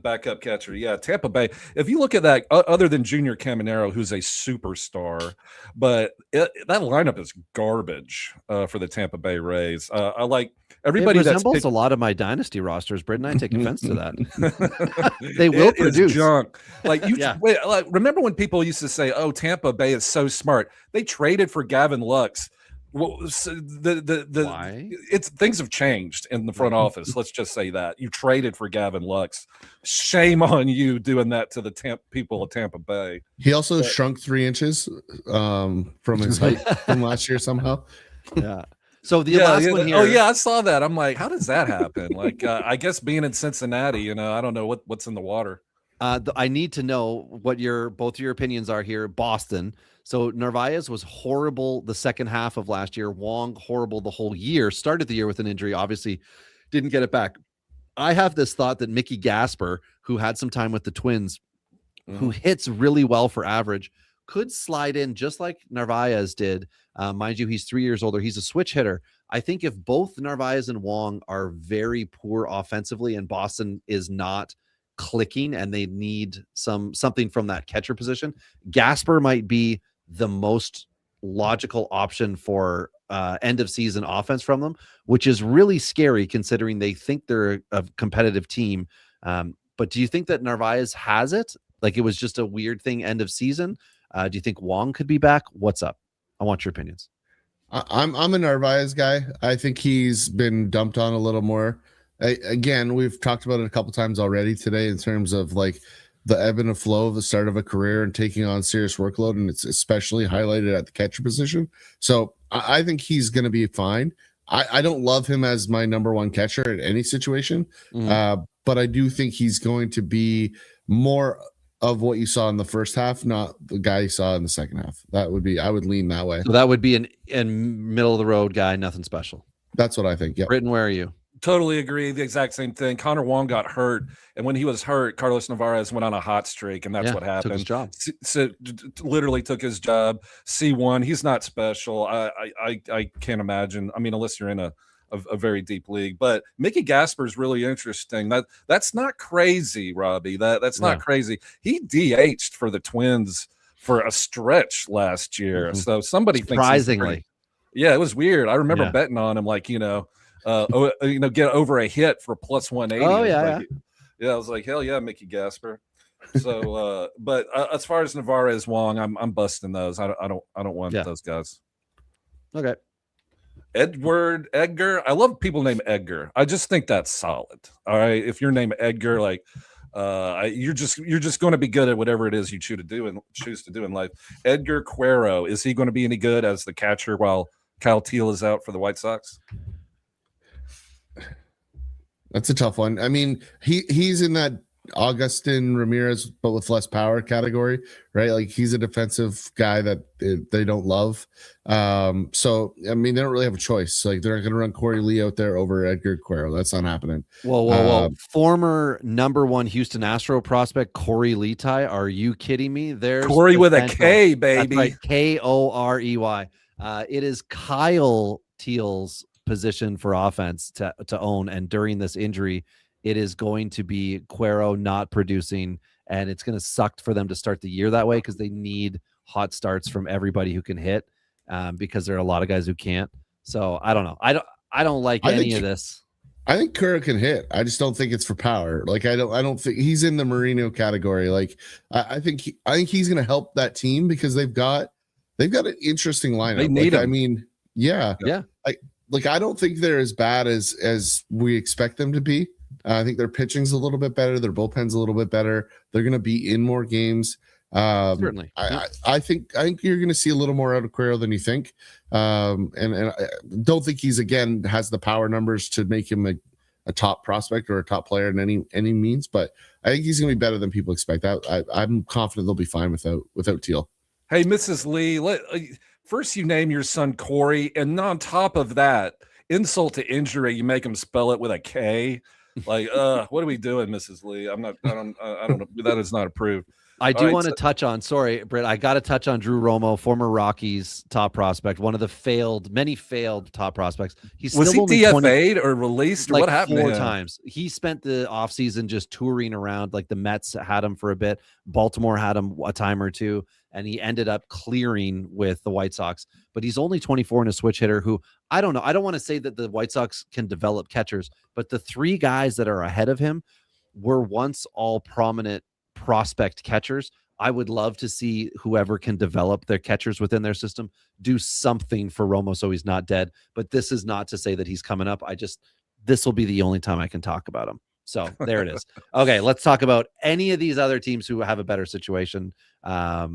Backup catcher. Yeah. Tampa Bay. If you look at that, other than Junior Caminero, who's a superstar, but that lineup is garbage for the Tampa Bay Rays. I like everybody. It resembles a lot of my dynasty rosters. Britton, I take offense to that. They will produce junk. Like you. Wait, like, remember when people used to say, "Oh, Tampa Bay is so smart. They traded for Gavin Lux." Well, so Why? Things have changed in the front office. Let's just say that you traded for Gavin Lux. Shame on you doing that to the people of Tampa Bay. He also shrunk 3 inches from his height from last year somehow. Yeah. So the last one here. Oh yeah, I saw that. I'm like, how does that happen? Like, I guess being in Cincinnati, I don't know what's in the water. I need to know what both your opinions are here. Boston. So Narvaez was horrible the second half of last year. Wong, horrible the whole year. Started the year with an injury. Obviously, didn't get it back. I have this thought that Mickey Gasper, who had some time with the Twins, who hits really well for average, could slide in just like Narvaez did. Mind you, he's 3 years older. He's a switch hitter. I think if both Narvaez and Wong are very poor offensively and Boston is not clicking and they need something from that catcher position, Gasper might be the most logical option for end of season offense from them, which is really scary considering they think they're a competitive team. But do you think that Narvaez has it? Like, it was just a weird thing end of season? Do you think Wong could be back? What's up? I want your opinions. I'm a Narvaez guy. I think he's been dumped on a little more. Again, we've talked about it a couple times already today in terms of like the ebb and flow of the start of a career and taking on serious workload, and it's especially highlighted at the catcher position. So I think he's going to be fine. I don't love him as my number 1 catcher in any situation, but I do think he's going to be more of what you saw in the first half, not the guy you saw in the second half. I would lean that way. So that would be an middle of the road guy, nothing special. That's what I think. Yeah. Britton, where are you? Totally agree. The exact same thing. Connor Wong got hurt, and when he was hurt, Carlos Narvaez went on a hot streak, and that's what happened. Took his job. Literally took his job. C1. He's not special. I can't imagine. I mean, unless you're in a very deep league. But Mickey Gasper is really interesting. That's not crazy, Robbie. That's not crazy. He DH'd for the Twins for a stretch last year. So somebody surprisingly, yeah, it was weird. I remember betting on him, like get over a hit for plus 180. Oh yeah, I was like, hell yeah, Mickey Gasper. So, but as far as Narvaez, Wong, I'm busting those. I don't want those guys. Okay. Edgar. I love people named Edgar. I just think that's solid. All right, if you're named Edgar, like you're just going to be good at whatever it is you choose to do in life. Edgar Cuero, is he going to be any good as the catcher while Kyle Teal is out for the White Sox? That's a tough one. I mean, he's in that Augustin Ramirez, but with less power category, right? Like he's a defensive guy that they don't love. So I mean, they don't really have a choice. Like they're not going to run Corey Lee out there over Edgar Cuero. That's not happening. Whoa. Former #1 Houston Astro prospect Corey Leetai. Are you kidding me? There's Corey with a K, baby. That's right, Korey. It is Kyle Teal's position for offense to own, and during this injury, it is going to be Cuero not producing, and it's going to suck for them to start the year that way because they need hot starts from everybody who can hit, because there are a lot of guys who can't. So I don't know. I don't like any of this. I think Cuero can hit. I just don't think it's for power. Like I don't think he's in the Marino category. Like I think he's going to help that team because they've got an interesting lineup. They need him. I mean, yeah. I don't think they're as bad as we expect them to be. I think their pitching's a little bit better. Their bullpen's a little bit better. They're going to be in more games. Certainly. I think you're going to see a little more out of Cuero than you think. And I don't think he's has the power numbers to make him a top prospect or a top player in any means. But I think he's going to be better than people expect. I'm confident they'll be fine without Teal. Hey, Mrs. Lee, first you name your son Corey, and on top of that, insult to injury, you make him spell it with a K. Like, what are we doing, Mrs. Lee? I don't know. That is not approved. I do want to touch on, sorry, Britt, I got to touch on Drew Romo, former Rockies top prospect, one of the many failed top prospects. Was he DFA'd or released, or like what happened? 4 times. He spent the offseason just touring around. Like the Mets had him for a bit. Baltimore had him a time or two, and he ended up clearing with the White Sox. But he's only 24 and a switch hitter who, I don't know. I don't want to say that the White Sox can develop catchers, but the 3 guys that are ahead of him were once all prominent prospect catchers. I would love to see whoever can develop their catchers within their system do something for Romo so he's not dead. But this is not to say that he's coming up. This will be the only time I can talk about him. So there it is. Okay, let's talk about any of these other teams who have a better situation for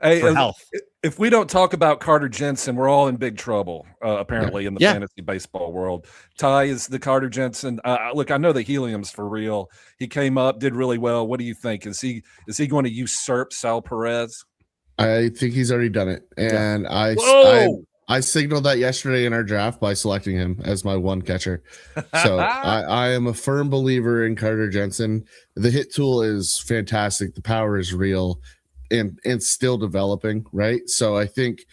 health. If we don't talk about Carter Jensen, we're all in big trouble, apparently, in the fantasy baseball world. Ty, is the Carter Jensen. Look, I know the helium's for real. He came up, did really well. What do you think? Is he going to usurp Sal Perez? I think he's already done it. And I signaled that yesterday in our draft by selecting him as my one catcher. So I am a firm believer in Carter Jensen. The hit tool is fantastic. The power is real. And still developing, right? So I think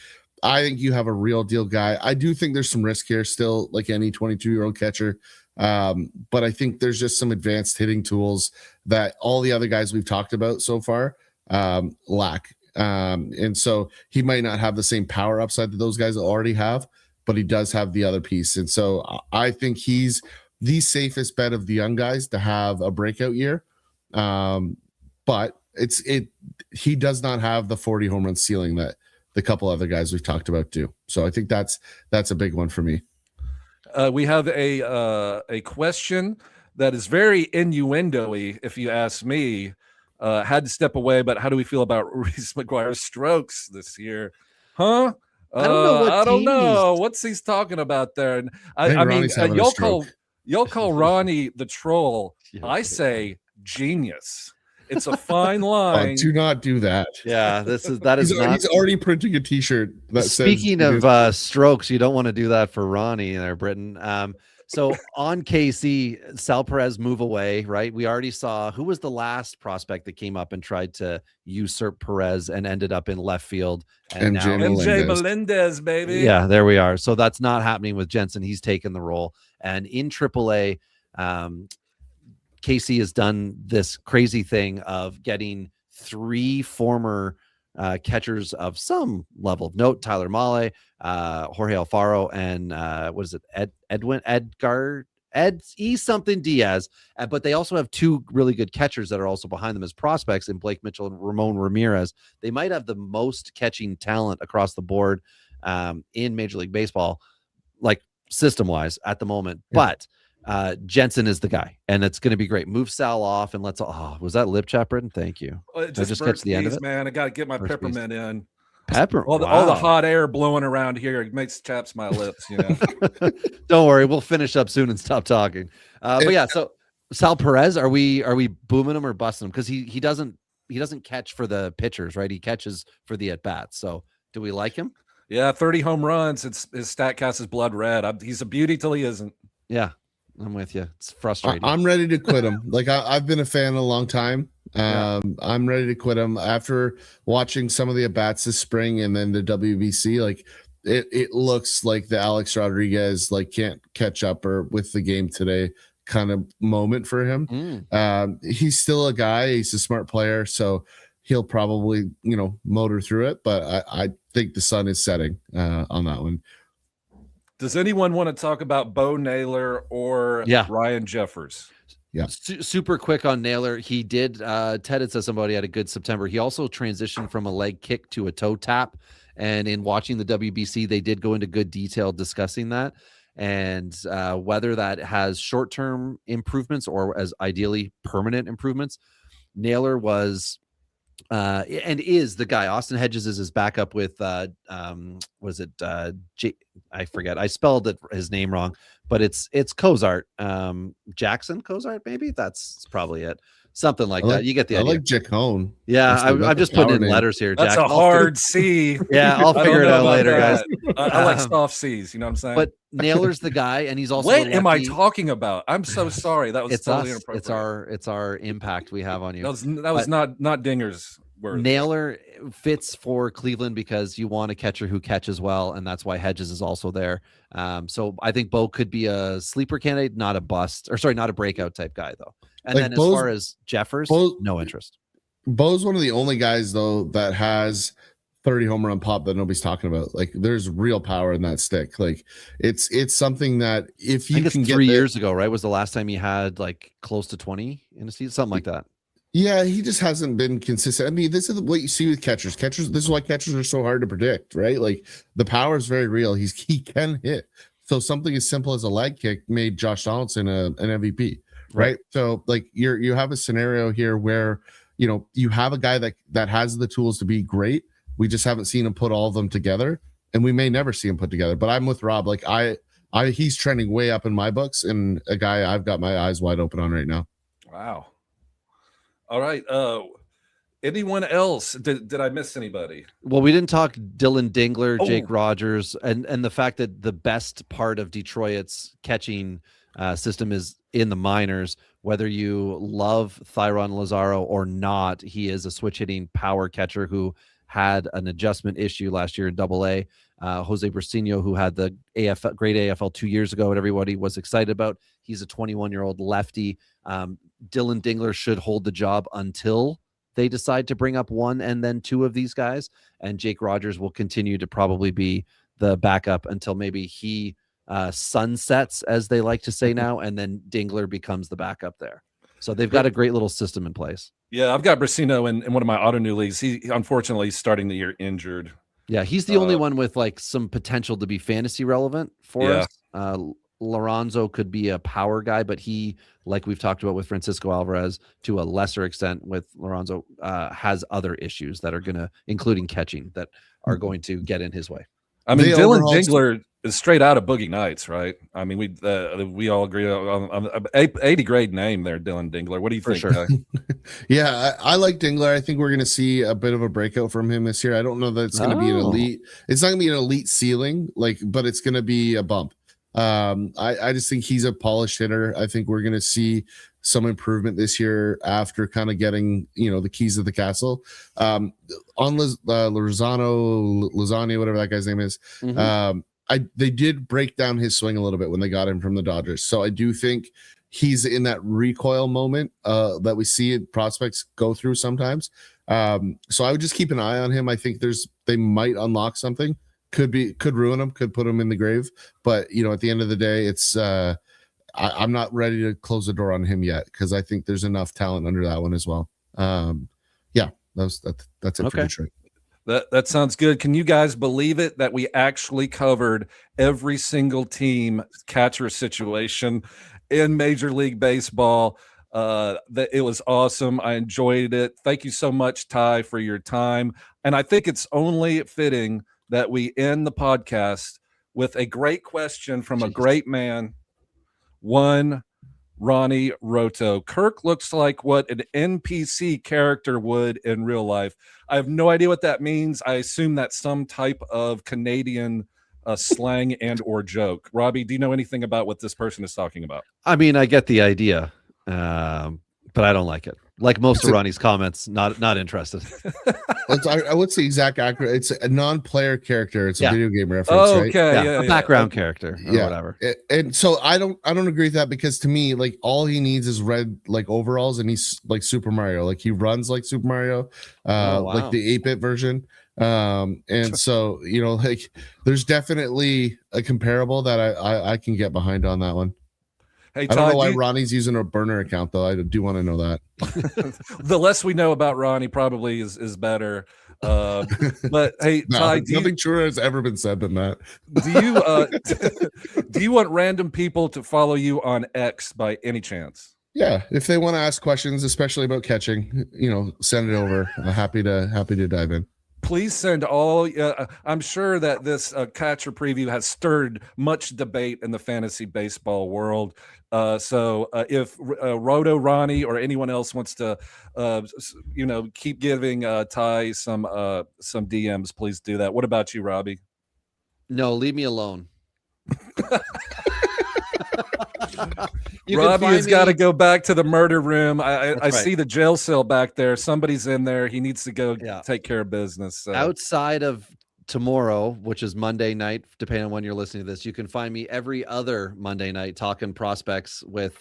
you have a real deal guy. I do think there's some risk here still, like any 22-year-old catcher. But I think there's just some advanced hitting tools that all the other guys we've talked about so far lack. And so he might not have the same power upside that those guys already have, but he does have the other piece. And so I think he's the safest bet of the young guys to have a breakout year. But he does not have the 40 home run ceiling that the couple other guys we've talked about do. So I think that's a big one for me. We have a question that is very innuendo-y, if you ask me. Had to step away, but how do we feel about Reese McGuire's strokes this year? Huh? I don't know. What's he's talking about there? And I mean, y'all call Ronnie the troll. I say genius. It's a fine Oh, line. do not do that. Yeah, that is not. He's already printing a T-shirt that Speaking says. of strokes, you don't want to do that for Ronnie there, Britton. So on KC, Sal Perez move away, right? We already saw who was the last prospect that came up and tried to usurp Perez and ended up in left field. And MJ now, MJ Melendez. Melendez, baby. yeah, there we are. So that's not happening with Jensen. He's taken the role. And in AAA, KC has done this crazy thing of getting 3 former catchers of some level of note: Tyler Mahle, Jorge Alfaro, and what is it, Ed something Diaz. But they also have 2 really good catchers that are also behind them as prospects in Blake Mitchell and Ramon Ramirez. They might have the most catching talent across the board in Major League Baseball, like system wise at the moment. Yeah. But Jensen is the guy, and it's going to be great. Move Sal off, and let's. Oh, was that lip chat, Britton? Thank you. It Did I just catch the end of it? Man, I got to get my First peppermint in. Pepper. All the Wow. hot air blowing around here, it makes chaps my lips. You know. Don't worry, we'll finish up soon and stop talking. But yeah, so Sal Perez, are we booming him or busting him? Because he doesn't catch for the pitchers, right? He catches for the at bats. So do we like him? Yeah, 30 home runs. His StatCast is blood red. He's a beauty till he isn't. Yeah, I'm with you. It's frustrating. I'm ready to quit him. Like I've been a fan a long time. I'm ready to quit him after watching some of the at-bats this spring and then the WBC. Like it looks like the Alex Rodriguez like can't catch up or with the game today kind of moment for him. He's still a guy. He's a smart player, so he'll probably motor through it. But I think the sun is setting on that one. Does anyone want to talk about Bo Naylor or Ryan Jeffers? Yeah. Super quick on Naylor. He did. Ted had said somebody had a good September. He also transitioned from a leg kick to a toe tap. And in watching the WBC, they did go into good detail discussing that and whether that has short-term improvements or as ideally permanent improvements. Naylor was and is the guy. Austin Hedges is his backup with I forget. I spelled his name wrong, but it's Cozart. Jackson Cozart, maybe that's probably it. Something like that. You get the idea. I like Jacone. Yeah, I'm just putting in letters here. That's Jack. a hard C. Yeah, I'll figure it out later, guys. I like soft C's. You know what I'm saying? But Naylor's the guy, and he's also. What am I talking about? I'm so sorry. That was it's totally us. inappropriate. It's our impact we have on you. That was not Dinger's word. Naylor fits for Cleveland because you want a catcher who catches well, and that's why Hedges is also there. So I think Bo could be a sleeper candidate, not a bust, or sorry, not a breakout type guy though. And like then as Bo's, far as Jeffers, no interest. Bo's one of the only guys though that has 30 home run pop that nobody's talking about. Like there's real power in that stick. Like it's something that if you can get 3 years ago, right, was the last time he had like close to 20 in a season, something like that. Yeah, he just hasn't been consistent. I mean, this is what you see with catchers. This is why catchers are so hard to predict, right? Like the power is very real. He can hit. So something as simple as a leg kick made Josh Donaldson an MVP, right? So like you have a scenario here where you have a guy that has the tools to be great. We just haven't seen him put all of them together, and we may never see him put together. But I'm with Rob. Like he's trending way up in my books, and a guy I've got my eyes wide open on right now. Wow. All right. Anyone else? Did I miss anybody? Well, we didn't talk Dylan Dingler, Jake Rogers, and the fact that the best part of Detroit's catching system is in the minors. Whether you love Thyron Lazaro or not, he is a switch hitting power catcher who had an adjustment issue last year in Double-A. Jose Briceño, who had the great AFL 2 years ago, and everybody was excited about. He's a 21-year-old lefty. Dylan Dingler should hold the job until they decide to bring up one and then two of these guys. And Jake Rogers will continue to probably be the backup until maybe he sunsets, as they like to say now, and then Dingler becomes the backup there. So they've got a great little system in place. Yeah, I've got Briceño in one of my auto new leagues. He unfortunately is starting the year injured. Yeah, he's the only one with like some potential to be fantasy relevant for us. Lorenzo could be a power guy, but he, like we've talked about with Francisco Alvarez, to a lesser extent with Lorenzo, has other issues that are going to, including catching, that are going to get in his way. I mean, They Dylan overhauled- Dingler is straight out of Boogie Nights, right? I mean, we all agree on a great name there, Dylan Dingler. What do you For think? sure. Guy? Yeah, I like Dingler. I think we're going to see a bit of a breakout from him this year. I don't know that it's going to be an elite. It's not going to be an elite ceiling, but it's going to be a bump. I just think he's a polished hitter. I think we're going to see some improvement this year after kind of getting, the keys of the castle. On Lozano, whatever that guy's name is. Mhm. They did break down his swing a little bit when they got him from the Dodgers. So I do think he's in that recoil moment that we see prospects go through sometimes. So I would just keep an eye on him. I think they might unlock something. Could ruin him, could put him in the grave. But at the end of the day, it's I'm not ready to close the door on him yet because I think there's enough talent under that one as well. That's it for Detroit. That sounds good. Can you guys believe it that we actually covered every single team catcher situation in Major League Baseball? That it was awesome. I enjoyed it. Thank you so much, Ty, for your time. And I think it's only fitting that we end the podcast with a great question from a great man, one Ronnie Roto. Kirk looks like what an NPC character would in real life. I have no idea what that means. I assume that's some type of Canadian slang and or joke. Robbie, do you know anything about what this person is talking about? I mean, I get the idea, but I don't like it. Like most of Ronnie's comments, not interested. I would say exact accurate. It's a non-player character. It's a video game reference. Oh, right? okay. A background character or whatever. And so I don't agree with that because to me, like all he needs is red like overalls and he's like Super Mario. Like he runs like Super Mario, like the 8-bit version. And so like there's definitely a comparable that I can get behind on that one. Hey, I don't know why Ronnie's using a burner account though. I do want to know that. The less we know about Ronnie probably is better. But hey, Ty, nothing truer has ever been said than that. Do you want random people to follow you on X by any chance? Yeah, if they want to ask questions, especially about catching, send it over. I'm happy to dive in. Please send all. I'm sure that this catcher preview has stirred much debate in the fantasy baseball world. So if Roto Ronnie or anyone else wants to, keep giving Ty some DMs, please do that. What about you, Robbie? No, leave me alone. Robbie has got to go back to the murder room. I see the jail cell back there. Somebody's in there. He needs to go take care of business. So. Outside of tomorrow, which is Monday night, depending on when you're listening to this, you can find me every other Monday night talking prospects with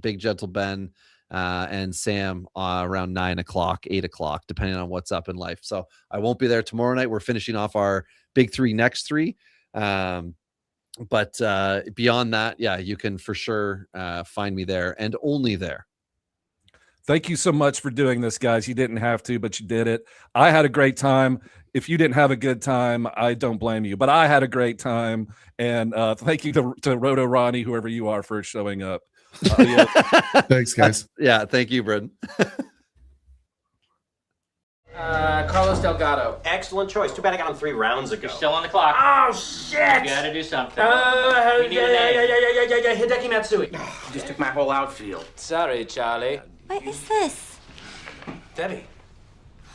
Big Gentle Ben and Sam around 9 o'clock, 8 o'clock, depending on what's up in life. So I won't be there tomorrow night. We're finishing off our big three next three. But beyond that, you can for sure find me there and only there. Thank you so much for doing this, guys. You didn't have to, but you did it. I had a great time. If you didn't have a good time, I don't blame you, but I had a great time. And thank you to Roto Ronnie, whoever you are, for showing up. Thanks, guys. Thank you, Britton. Carlos Delgado. Excellent choice. Too bad I got him 3 rounds ago. You're still on the clock. Oh, shit! You gotta do something. Yeah, We need a name. Hideki Matsui. You just took my whole outfield. Sorry, Charlie. What is this? Debbie,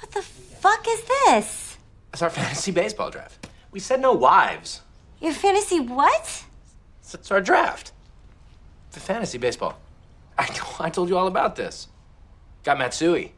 What the fuck is this? it's our fantasy baseball draft. We said no wives. Your fantasy what? It's our draft. For fantasy baseball. I told you all about this. Got Matsui.